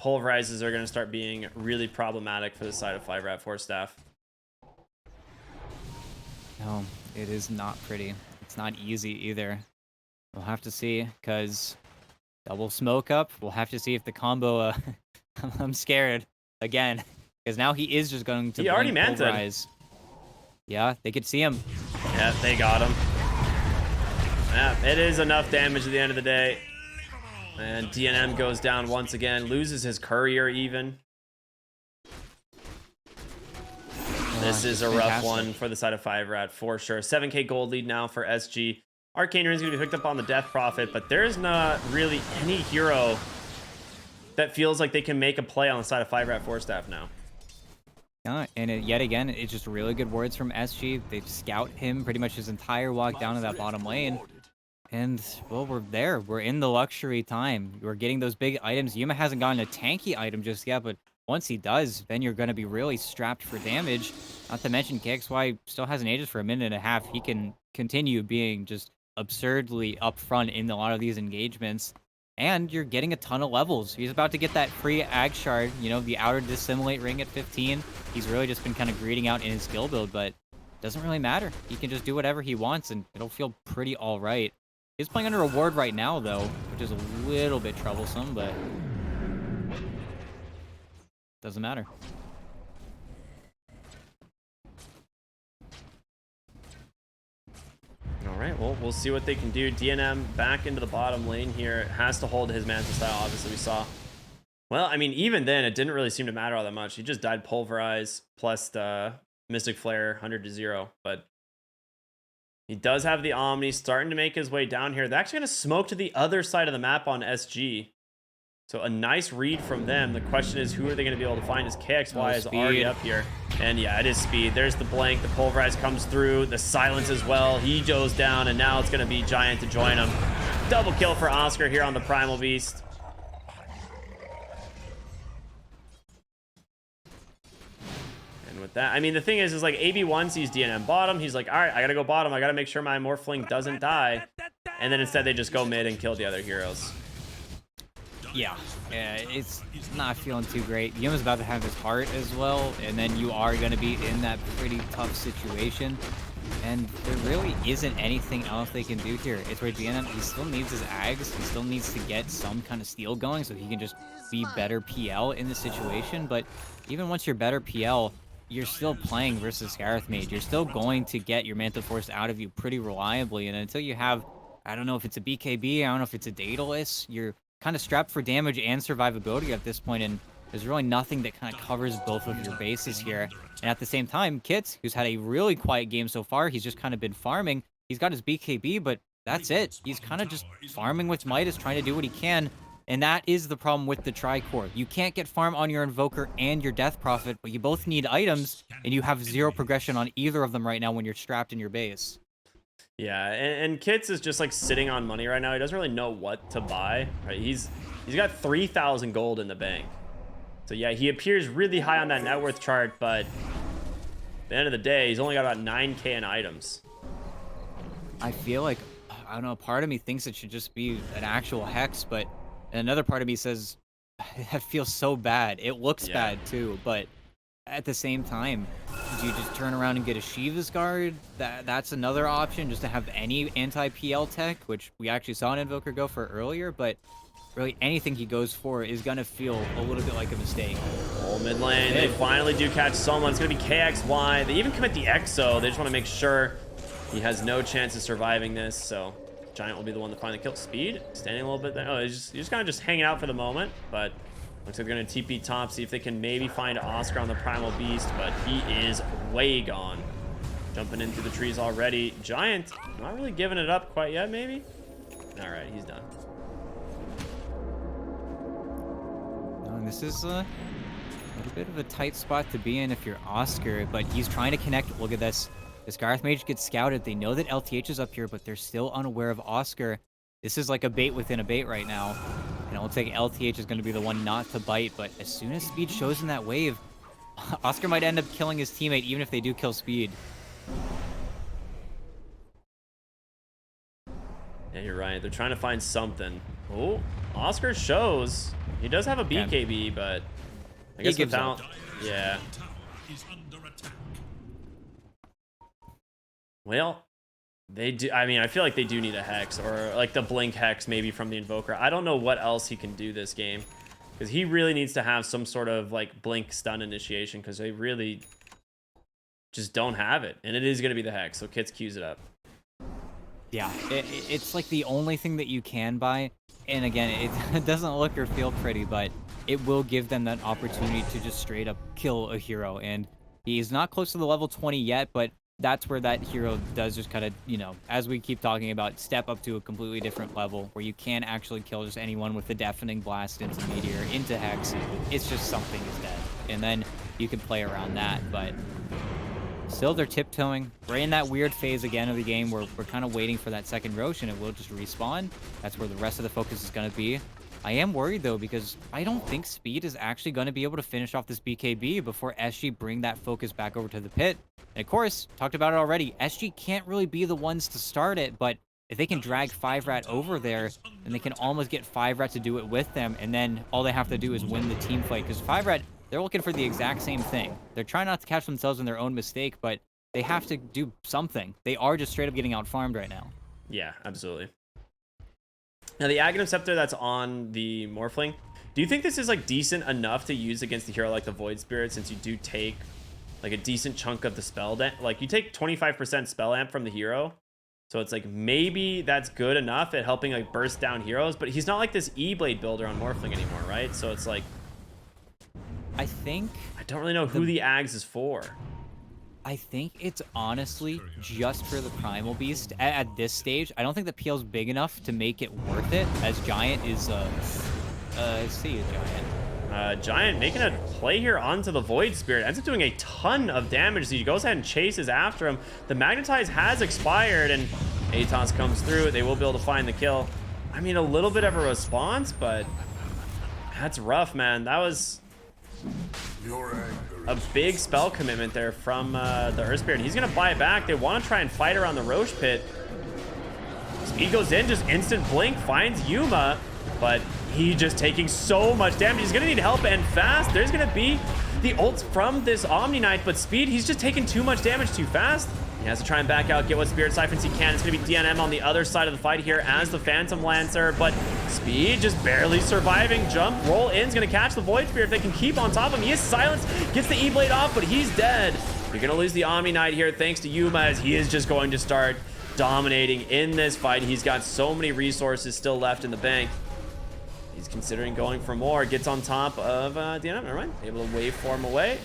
[SPEAKER 1] Pulverizes, are going to start being really problematic for the side of 5RATFORCESTAFF.
[SPEAKER 2] No, it is not pretty. It's not easy either. We'll have to see, because double smoke up. We'll have to see if the combo... I'm scared again, because now he is just going to...
[SPEAKER 1] He already manted.
[SPEAKER 2] Yeah, they could see him.
[SPEAKER 1] Yeah, they got him. Yeah, it is enough damage at the end of the day. And DNM goes down once again, loses his courier even. This is a rough one for the side of 5RAT for sure. 7k gold lead now for SG. Arcane Ring is going to be picked up on the Death Prophet, but there's not really any hero that feels like they can make a play on the side of 5RATFORCESTAFF now.
[SPEAKER 2] Yeah, and yet again, it's just really good words from SG. They scout him pretty much his entire walk down to that bottom lane. And, well, we're there. We're in the luxury time. We're getting those big items. Yuma hasn't gotten a tanky item just yet, but once he does, then you're going to be really strapped for damage. Not to mention, KXY still has an Aegis for a minute and a half. He can continue being just absurdly upfront in a lot of these engagements. And you're getting a ton of levels. He's about to get that free Ag Shard, you know, the Outer Dissimulate ring at 15. He's really just been kind of greeting out in his skill build, but it doesn't really matter. He can just do whatever he wants, and it'll feel pretty all right. He's playing under a ward right now, though, which is a little bit troublesome, but doesn't matter.
[SPEAKER 1] All right, well, we'll see what they can do. DNM back into the bottom lane here. Has to hold his Manta style, obviously, we saw. Well, I mean, even then, it didn't really seem to matter all that much. He just died Pulverize plus the Mystic Flare, 100-0, but he does have the Omni starting to make his way down here. They're actually going to smoke to the other side of the map on SG. So a nice read from them. The question is, who are they going to be able to find? As KXY is already up here. And yeah, it is speed. There's the blank. The Pulverize comes through. The silence as well. He goes down, and now it's going to be Giant to join him. Double kill for Oscar here on the Primal Beast. With that, I mean, the thing is like AB1 sees DNM bottom. He's like, all right, I gotta go bottom. I gotta make sure my Morphling doesn't die. And then instead they just go mid and kill the other heroes.
[SPEAKER 2] Yeah, it's not feeling too great. Yuma's about to have his heart as well, and then you are going to be in that pretty tough situation. And there really isn't anything else they can do here. It's where DNM, he still needs his Ags. He still needs to get some kind of steal going so he can just be better PL in the situation. But even once you're better PL, you're still playing versus Scarith Mage. You're still going to get your Manta Force out of you pretty reliably. And until you have, I don't know if it's a BKB, I don't know if it's a Daedalus, you're kind of strapped for damage and survivability at this point, and there's really nothing that kind of covers both of your bases here. And at the same time, Kits, who's had a really quiet game so far, he's just kind of been farming. He's got his BKB, but that's it. He's kind of just farming with Midas, trying to do what he can. And that is the problem with the Tricore. You can't get farm on your Invoker and your Death Prophet, but you both need items, and you have zero progression on either of them right now when you're strapped in your base.
[SPEAKER 1] Yeah, and Kits is just like sitting on money right now. He doesn't really know what to buy. Right? He's got 3,000 gold in the bank. So yeah, he appears really high on that net worth chart, but the end of the day, he's only got about 9k in items.
[SPEAKER 2] I feel like, I don't know, part of me thinks it should just be an actual hex, but another part of me says, that feels so bad. It looks
[SPEAKER 1] Yeah.
[SPEAKER 2] bad too, but at the same time, do you just turn around and get a Shiva's guard? That's another option, just to have any anti-PL tech, which we actually saw an Invoker go for earlier, but really anything he goes for is gonna feel a little bit like a mistake.
[SPEAKER 1] Oh, mid lane, they finally do catch someone. It's gonna be KXY. They even commit the EXO. They just want to make sure he has no chance of surviving this, so Giant will be the one to find the kill. Speed, standing a little bit there. Oh, he's just kind of just hanging out for the moment, but looks like they're going to TP top, see if they can maybe find Oscar on the Primal Beast, but he is way gone. Jumping in through the trees already. Giant, not really giving it up quite yet, maybe? All right, he's done.
[SPEAKER 2] And this is a little bit of a tight spot to be in if you're Oscar, but he's trying to connect. Look at this. This Garth Mage gets scouted. They know that LTH is up here, but they're still unaware of Oscar. This is like a bait within a bait right now. And it looks like LTH is going to be the one not to bite, but as soon as Speed shows in that wave, Oscar might end up killing his teammate, even if they do kill Speed.
[SPEAKER 1] Yeah, you're right. They're trying to find something. Oh, Oscar shows. He does have a BKB, but I guess without... Yeah. Well, they do. I mean, I feel like they do need a hex, or like the blink hex maybe from the Invoker. I don't know what else he can do this game, because he really needs to have some sort of like blink stun initiation, because they really just don't have it, and it is going to be the hex. So Kits queues it up.
[SPEAKER 2] Yeah, it's like the only thing that you can buy, and again, it doesn't look or feel pretty, but it will give them that opportunity to just straight up kill a hero. And he's not close to the level 20 yet, but that's where that hero does just kind of, you know, as we keep talking about, step up to a completely different level where you can actually kill just anyone with the deafening blast into Meteor, into Hex. It's just something is dead. And then you can play around that, but still they're tiptoeing. We're in that weird phase again of the game where we're kind of waiting for that second Rosh, and it will just respawn. That's where the rest of the focus is going to be. I am worried though, because I don't think Speed is actually going to be able to finish off this BKB before SG bring that focus back over to the pit. And of course, talked about it already, SG can't really be the ones to start it, but if they can drag 5RAT over there, then they can almost get 5RAT to do it with them, and then all they have to do is win the team fight, because 5RAT, they're looking for the exact same thing. They're trying not to catch themselves in their own mistake, but they have to do something. They are just straight up getting out-farmed right now.
[SPEAKER 1] Yeah, absolutely. Now, the Aghanim Scepter that's on the Morphling, do you think this is like decent enough to use against a hero like the Void Spirit, since you do take like a decent chunk of the spell, like you take 25% spell amp from the hero, so it's like maybe that's good enough at helping like burst down heroes, but he's not like this E-Blade builder on Morphling anymore, right? So it's like,
[SPEAKER 2] I think
[SPEAKER 1] I don't really know who the Ags is for.
[SPEAKER 2] I think it's honestly just for the Primal Beast at this stage. I don't think the PL's big enough to make it worth it, as Giant is see you, Giant.
[SPEAKER 1] Giant making a play here onto the Void Spirit. Ends up doing a ton of damage. So he goes ahead and chases after him. The Magnetize has expired, and Atos comes through. They will be able to find the kill. I mean, a little bit of a response, but that's rough, man. That was a big spell commitment there from the Earth Spirit. He's going to buy it back. They want to try and fight around the Rosh pit. Speed goes in, just instant blink, finds Yuma, but he just taking so much damage. He's going to need help, and fast. There's going to be the ults from this Omni Knight, but Speed, he's just taking too much damage too fast. He has to try and back out, get what Spirit Siphons he can. It's going to be DNM on the other side of the fight here as the Phantom Lancer, but Speed just barely surviving. Jump, roll in, is going to catch the Void Spirit. If they can keep on top of him, he is silenced, gets the E-Blade off, but he's dead. You're going to lose the Omni Knight here thanks to Yuma, as he is just going to start dominating in this fight. He's got so many resources still left in the bank. He's considering going for more. Gets on top of DNM. Never mind. Able to waveform away.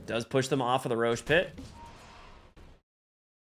[SPEAKER 1] Does push them off of the Rosh pit.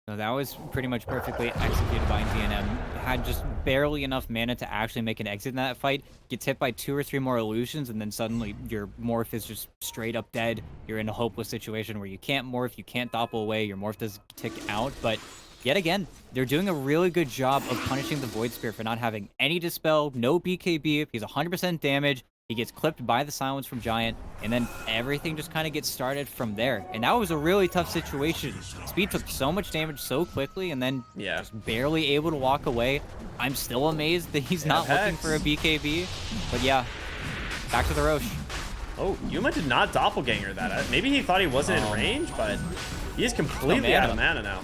[SPEAKER 2] So that was pretty much perfectly executed by DNM. Had just barely enough mana to actually make an exit in that fight. Gets hit by 2 or 3 more illusions, and then suddenly your morph is just straight up dead. You're in a hopeless situation where you can't morph, you can't doppel away, your morph does tick out, but yet again, they're doing a really good job of punishing the Void Spirit for not having any Dispel, no BKB. He's 100% damage. He gets clipped by the silence from Giant, and then everything just kind of gets started from there. And that was a really tough situation. Speed took so much damage so quickly, and then
[SPEAKER 1] Yeah.
[SPEAKER 2] just barely able to walk away. I'm still amazed that he's not looking for a BKB. But yeah, back to the Roche.
[SPEAKER 1] Oh, Yuma did not doppelganger that. Maybe he thought he wasn't in range, but he's completely out of mana now.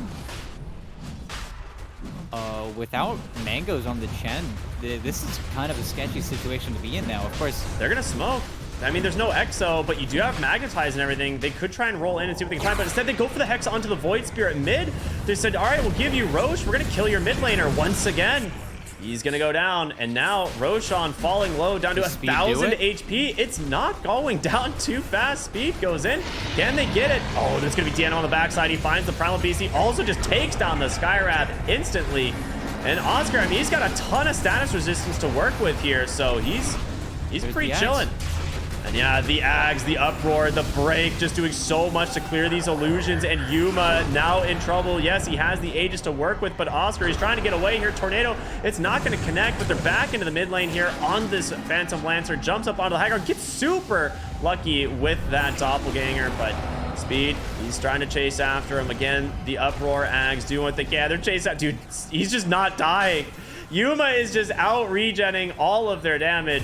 [SPEAKER 2] Without mangoes on the Chen, this is kind of a sketchy situation to be in now. Of course,
[SPEAKER 1] they're gonna smoke. I mean, there's no Exo, but you do have Magnetize and everything. They could try and roll in and see what they can find, but instead they go for the Hex onto the Void Spirit mid. They said, all right, we'll give you Roche. We're gonna kill your mid laner once again. He's gonna go down, and now Roshan falling low down to 1,000 HP. It's not going down too fast. Speed goes in. Can they get it? Oh, there's gonna be DNM on the backside. He finds the Primal Beast. He also just takes down the Skywrath instantly. And Oscar, I mean, he's got a ton of status resistance to work with here, so he's pretty chilling. And yeah, the Ags, the Uproar, the Break, just doing so much to clear these illusions. And Yuma now in trouble. Yes, he has the Aegis to work with, but Oscar is trying to get away here. Tornado, it's not going to connect, but they're back into the mid lane here on this Phantom Lancer. Jumps up onto the high ground, gets super lucky with that Doppelganger, but Speed, he's trying to chase after him. Again, the Uproar Ags doing what they can. They're chasing out. Dude, he's just not dying. Yuma is just out regenning all of their damage.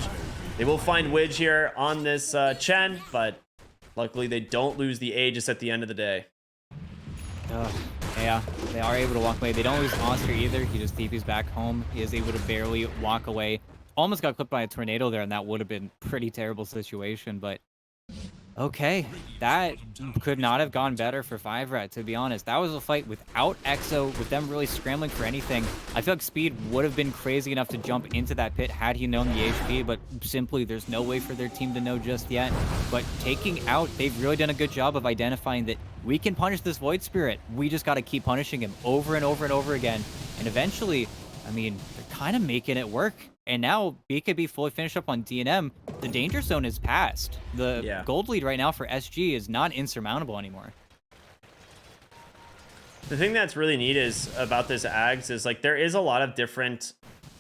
[SPEAKER 1] They will find Widge here on this Chen, but luckily they don't lose the Aegis at the end of the day.
[SPEAKER 2] Yeah, they are able to walk away. They don't lose Oscar either. He just TPs back home. He is able to barely walk away. Almost got clipped by a tornado there, and that would have been a pretty terrible situation, but okay, that could not have gone better for 5RAT, to be honest. That was a fight without Exo, with them really scrambling for anything. I feel like Speed would have been crazy enough to jump into that pit had he known the HP, but simply there's no way for their team to know just yet. But taking out, they've really done a good job of identifying that we can punish this Void Spirit. We just got to keep punishing him over and over and over again. And eventually, I mean, they're kind of making it work. And now BKB fully finished up on DNM. The danger zone is passed. The gold lead right now for SG is not insurmountable anymore.
[SPEAKER 1] The thing that's really neat is about this Ags is like there is a lot of different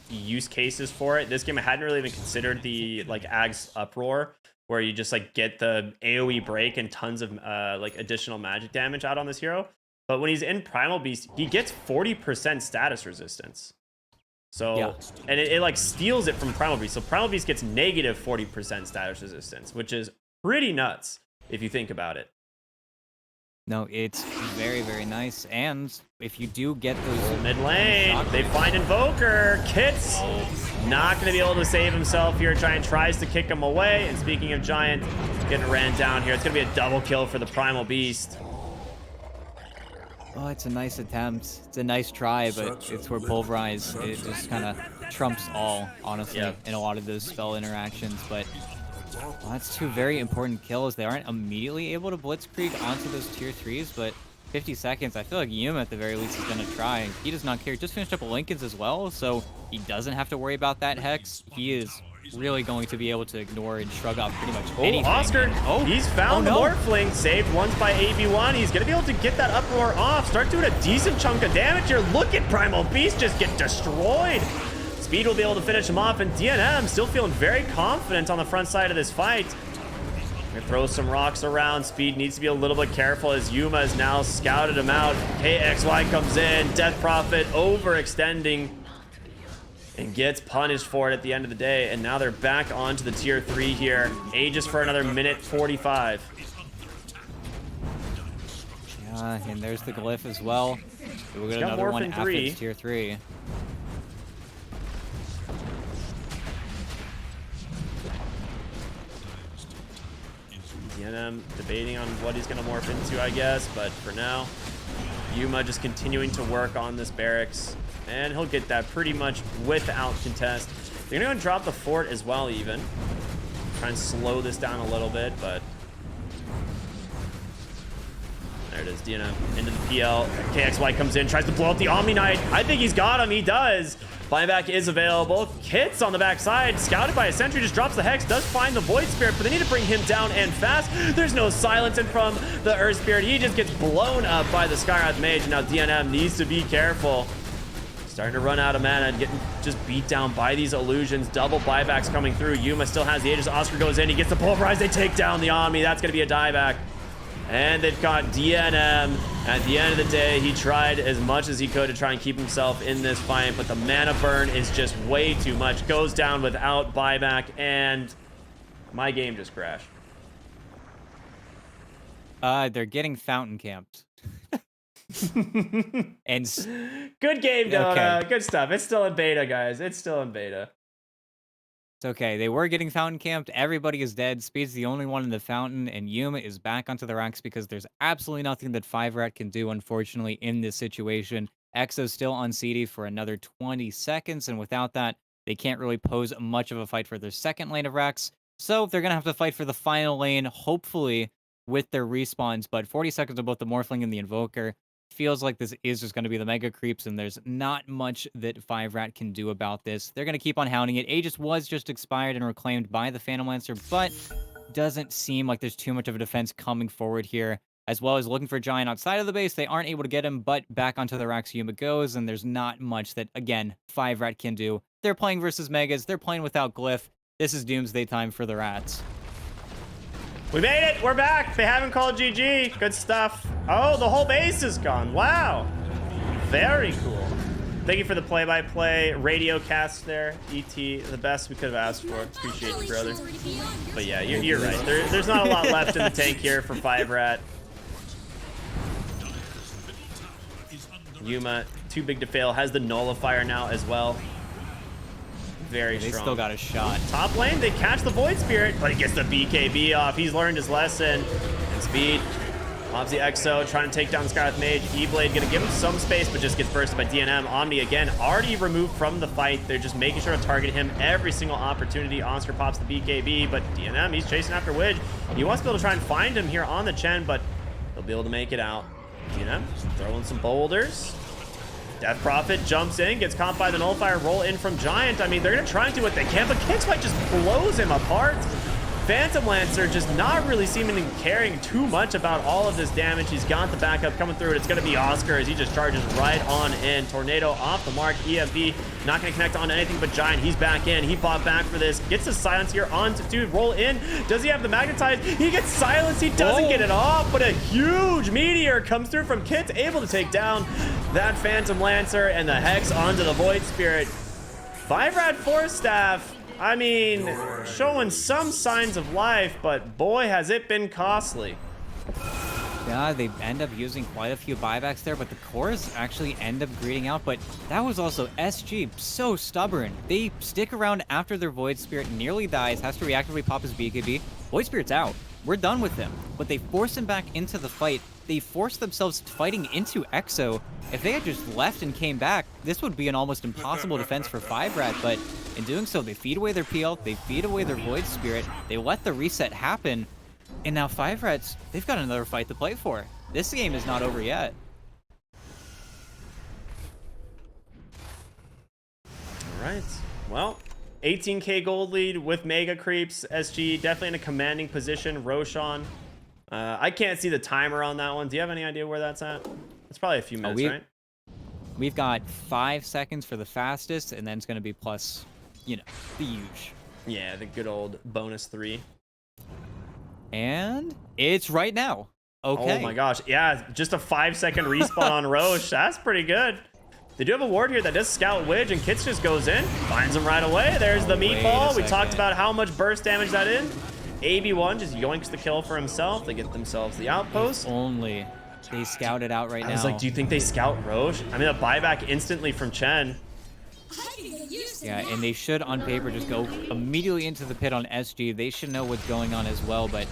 [SPEAKER 1] use cases for it. This game I hadn't really even considered the like Ags Uproar, where you just like get the AoE break and tons of like additional magic damage out on this hero. But when he's in Primal Beast, he gets 40% status resistance. So, and it like steals it from Primal Beast. So Primal Beast gets negative 40% status resistance, which is pretty nuts if you think about it.
[SPEAKER 2] No, it's very, very nice. And if you do get those
[SPEAKER 1] mid lane, they find Invoker. Kit's not going to be able to save himself here. Giant tries to kick him away. And speaking of Giant, getting ran down here. It's going to be a double kill for the Primal Beast.
[SPEAKER 2] Oh, it's a nice attempt. It's a nice try, but it's where Pulverize, it just kind of trumps all, honestly, in a lot of those spell interactions. But well, that's two very important kills. They aren't immediately able to Blitzkrieg onto those tier 3s, but 50 seconds, I feel like Yuma at the very least is going to try. He does not care. Just finished up a Lincoln's as well, so he doesn't have to worry about that Hex. He is really going to be able to ignore and shrug off pretty much anything.
[SPEAKER 1] Oscar, he's found the Morphling, saved once by AB1. He's going to be able to get that Uproar off, start doing a decent chunk of damage here. Look at Primal Beast just get destroyed. Speed will be able to finish him off, and DNM still feeling very confident on the front side of this fight. Gonna throw some rocks around. Speed needs to be a little bit careful as Yuma has now scouted him out. KXY comes in, Death Prophet overextending and gets punished for it at the end of the day. And now they're back onto the tier 3 here. Aegis for another minute 45.
[SPEAKER 2] Yeah, and there's the glyph as well. We'll get another one after this tier 3.
[SPEAKER 1] DNM debating on what he's going to morph into, I guess. But for now, Yuma just continuing to work on this barracks. And he'll get that pretty much without contest. They're going to go and drop the fort as well, even. Try and slow this down a little bit, but... There it is, DNM into the PL. KXY comes in, tries to blow up the Omni Knight. I think he's got him, he does. Buyback is available. Kit's on the backside, scouted by a sentry, just drops the Hex, does find the Void Spirit, but they need to bring him down and fast. There's no silencing from the Earth Spirit. He just gets blown up by the Skywrath Mage. Now DNM needs to be careful. Starting to run out of mana, getting just beat down by these illusions. Double buybacks coming through. Yuma still has the Aegis. Oscar goes in. He gets the pulverize. They take down the Omni. That's going to be a dieback. And they've got DNM. At the end of the day, he tried as much as he could to try and keep himself in this fight, but the mana burn is just way too much. Goes down without buyback, and my game just crashed.
[SPEAKER 2] They're getting fountain camped. And
[SPEAKER 1] good game, Dota.
[SPEAKER 2] Okay.
[SPEAKER 1] Good stuff. It's still in beta, guys. It's still in beta.
[SPEAKER 2] It's okay. They were getting fountain camped. Everybody is dead. Speed's the only one in the fountain, and Yuma is back onto the racks because there's absolutely nothing that 5RAT can do, unfortunately, in this situation. Exo's still on CD for another 20 seconds, and without that, they can't really pose much of a fight for their second lane of racks. So they're going to have to fight for the final lane, hopefully, with their respawns. But 40 seconds of both the Morphling and the Invoker. Feels like this is just going to be the Mega Creeps, and there's not much that 5RAT can do about this. They're going to keep on hounding it. Aegis was just expired and reclaimed by the Phantom Lancer, but doesn't seem like there's too much of a defense coming forward here. As well as looking for Giant outside of the base, they aren't able to get him, but back onto the racks Yuma goes, and there's not much that, again, 5RAT can do. They're playing versus Megas. They're playing without Glyph. This is doomsday time for the Rats.
[SPEAKER 1] We made it! We're back! They haven't called GG. Good stuff. Oh, the whole base is gone. Wow. Very cool. Thank you for the play-by-play radio cast there, ET. The best we could have asked for. Appreciate you, brother. But yeah, you're right. There's not a lot left in the tank here for 5RAT. Yuma, too big to fail, has the nullifier now as well. Very strong.
[SPEAKER 2] They still got a shot.
[SPEAKER 1] Top lane, they catch the Void Spirit, but he gets the BKB off. He's learned his lesson. And Speed pops the Exo, trying to take down Scarlet Mage. E-Blade gonna give him some space, but just gets bursted by DNM. Omni, again, already removed from the fight. They're just making sure to target him every single opportunity. Oscar pops the BKB, but DNM, he's chasing after Widge. He wants to be able to try and find him here on the Chen, but he'll be able to make it out. DNM throwing some boulders. Death Prophet jumps in, gets caught by the Nullifier, roll in from Giant. I mean, they're going to try and do what they can, but Kingsfight just blows him apart. Phantom Lancer just not really seeming to caring too much about all of this damage. He's got the backup coming through, and it's going to be Oscar as he just charges right on in. Tornado off the mark. EFB not going to connect on anything but Giant. He's back in. He fought back for this. Gets the silence here on to dude. Roll in. Does he have the magnetize? He gets silence. He doesn't get it off, but a huge meteor comes through from Kit, able to take down that Phantom Lancer and the Hex onto the Void Spirit. 5RATFORCESTAFF, I mean, showing some signs of life, but boy, has it been costly.
[SPEAKER 2] Yeah, they end up using quite a few buybacks there, but the cores actually end up greeting out. But that was also SG, so stubborn. They stick around after their Void Spirit nearly dies, has to reactively pop his BKB. Void Spirit's out. We're done with him. But they force him back into the fight. They force themselves fighting into Exo. If they had just left and came back, this would be an almost impossible defense for 5RAT, but in doing so, they feed away their PL, they feed away their Void Spirit, they let the reset happen, and now 5RAT's, they've got another fight to play for. This game is not over yet.
[SPEAKER 1] All right, well, 18k gold lead with Mega Creeps. SG definitely in a commanding position. Roshan, I can't see the timer on that one. Do you have any idea where that's at? It's probably a few minutes, right?
[SPEAKER 2] We've got 5 seconds for the fastest, and then it's going to be plus, you know, the huge.
[SPEAKER 1] Yeah, the good old bonus 3.
[SPEAKER 2] And it's right now. Okay.
[SPEAKER 1] Oh my gosh. Yeah, just a 5-second respawn on Roche. That's pretty good. They do have a ward here that does scout Widge, and Kits just goes in, finds him right away. There's the meatball. We talked about how much burst damage that is. AB1 just yoinks the kill for himself. They get themselves the outpost.
[SPEAKER 2] If only they scout it out right now.
[SPEAKER 1] I was like, do you think they scout Roche? I mean, a buyback instantly from Chen.
[SPEAKER 2] Yeah, and they should, on paper, just go immediately into the pit on SG. They should know what's going on as well, but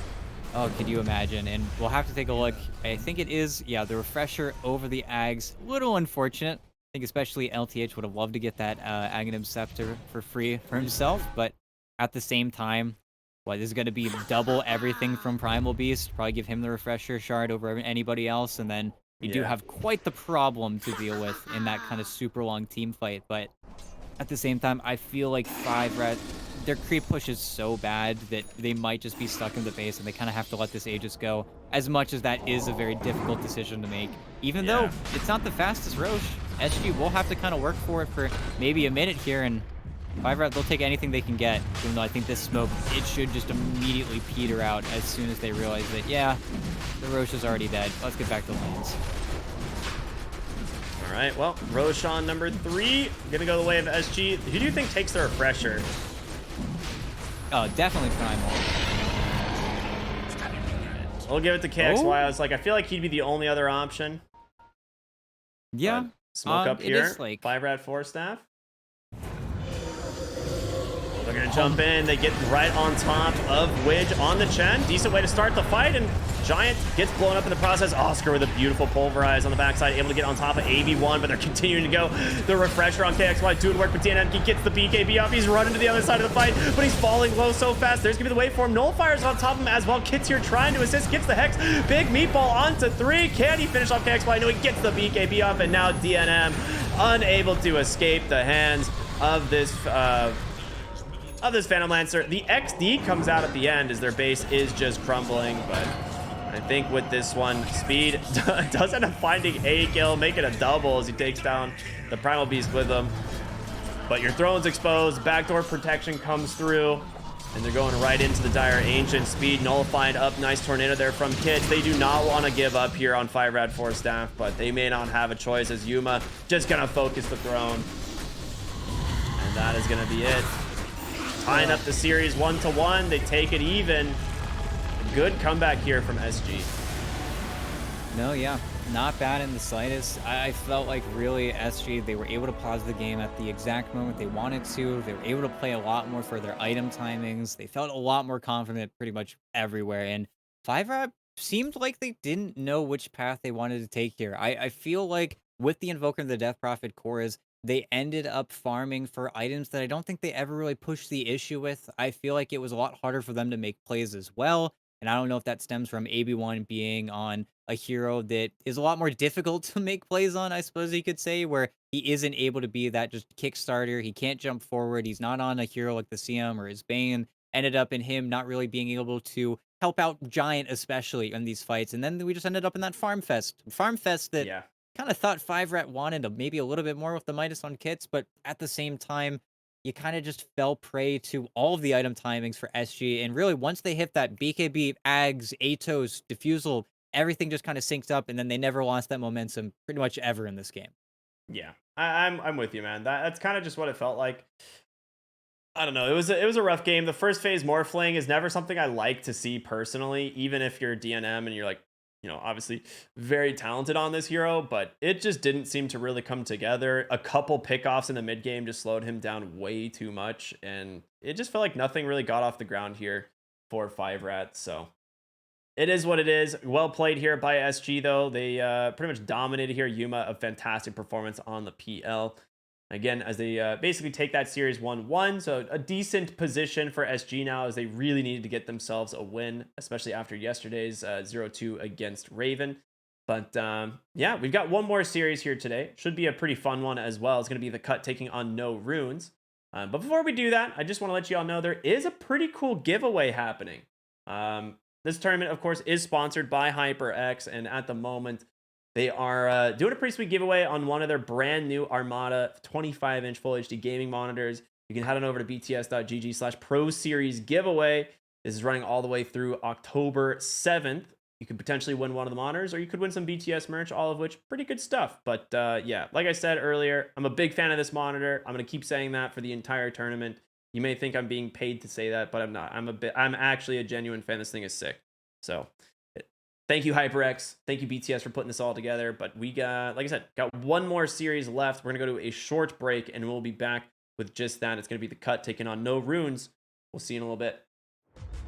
[SPEAKER 2] oh, could you imagine? And we'll have to take a look. I think it is, yeah, the refresher over the Ags. Little unfortunate. I think especially LTH would have loved to get that Aghanim Scepter for free for himself, but at the same time, this is going to be double everything from Primal Beast. Probably give him the refresher shard over anybody else, and then you do have quite the problem to deal with in that kind of super long team fight. But at the same time, I feel like 5RAT, their creep push is so bad that they might just be stuck in the base and they kind of have to let this Aegis go. As much as that is a very difficult decision to make, even
[SPEAKER 1] Yeah.
[SPEAKER 2] though it's not the fastest Roche, SG will have to kind of work for it for maybe a minute here, and 5RAT, they'll take anything they can get, even though I think this smoke, it should just immediately peter out as soon as they realize that, yeah, the Roche is already dead. Let's get back to lanes.
[SPEAKER 1] All right, well, Roshan number 3, gonna go the way of SG. Who do you think takes the refresher?
[SPEAKER 2] Oh, definitely Primal.
[SPEAKER 1] We'll give it to KXY.
[SPEAKER 2] Oh,
[SPEAKER 1] I was like, I feel like he'd be the only other option.
[SPEAKER 2] yeah.
[SPEAKER 1] But smoke up
[SPEAKER 2] It
[SPEAKER 1] here.
[SPEAKER 2] is like
[SPEAKER 1] 5RATFORCESTAFF. They're gonna jump in. They get right on top of Widge on the Chen. Decent way to start the fight, and Giant gets blown up in the process. Oscar with a beautiful pulverize on the backside, able to get on top of AB1, but they're continuing to go. The refresher on KXY doing work, but DNM, he gets the BKB up. He's running to the other side of the fight, but he's falling low so fast. There's gonna be the wave for him. Nullfire's on top of him as well. Kit's here trying to assist, gets the Hex. Big meatball onto 3. Can he finish off KXY? No, he gets the BKB up, and now DNM unable to escape the hands of this Phantom Lancer. The XD comes out at the end as their base is just crumbling, but I think with this one, Speed does end up finding a kill, make it a double as he takes down the Primal Beast with him. But your throne's exposed, backdoor protection comes through, and they're going right into the Dire Ancient. Speed nullified up, nice tornado there from Kids. They do not want to give up here on 5RATFORCESTAFF, but they may not have a choice as Yuma just gonna focus the throne. And that is gonna be it. Tying up the series 1-1. They take it even. Good comeback here from SG.
[SPEAKER 2] No, yeah, not bad in the slightest. I felt like really SG, they were able to pause the game at the exact moment they wanted to. They were able to play a lot more for their item timings. They felt a lot more confident pretty much everywhere. And 5RAT seemed like they didn't know which path they wanted to take here. I feel like with the Invoker and the Death Prophet cores, they ended up farming for items that I don't think they ever really pushed the issue with. I feel like it was a lot harder for them to make plays as well. And I don't know if that stems from AB1 being on a hero that is a lot more difficult to make plays on, I suppose you could say, where he isn't able to be that just kickstarter. He can't jump forward. He's not on a hero like the CM or his Bane. Ended up in him not really being able to help out Giant, especially in these fights. And then we just ended up in that Farm Fest. Farm Fest that
[SPEAKER 1] Yeah.
[SPEAKER 2] kind of thought 5RAT wanted maybe a little bit more with the Midas on kits, but at the same time, you kind of just fell prey to all of the item timings for SG. And really, once they hit that BKB, Ags, Atos, Diffusal, everything just kind of synced up, and then they never lost that momentum pretty much ever in this game.
[SPEAKER 1] Yeah. I'm with you, man. That's kind of just what it felt like. I don't know. It was a rough game. The first phase morphling is never something I like to see personally, even if you're DNM and you're like, obviously very talented on this hero, but it just didn't seem to really come together. A couple pickoffs in the mid game just slowed him down way too much, and it just felt like nothing really got off the ground here for 5RAT. So it is what it is. Well played here by SG, though. They pretty much dominated here. Yuma, a fantastic performance on the PL. Again, as they basically take that series 1-1. So a decent position for SG now as they really needed to get themselves a win, especially after yesterday's 0-2 against Raven. But yeah, we've got one more series here today. Should be a pretty fun one as well. It's going to be the Cut taking on No Runes. But before we do that, I just want to let you all know there is a pretty cool giveaway happening. This tournament, of course, is sponsored by HyperX, and at the moment, they are doing a pretty sweet giveaway on one of their brand new Armada 25-inch Full HD gaming monitors. You can head on over to bts.gg/Pro Series giveaway. This is running all the way through October 7th. You could potentially win one of the monitors, or you could win some BTS merch, all of which pretty good stuff. But yeah, like I said earlier, I'm a big fan of this monitor. I'm going to keep saying that for the entire tournament. You may think I'm being paid to say that, but I'm not. I'm actually a genuine fan. This thing is sick. So thank you, HyperX. Thank you, BTS, for putting this all together. But we got, like I said, got one more series left. We're going to go to a short break, and we'll be back with just that. It's going to be the Cut taking on No Runes. We'll see you in a little bit.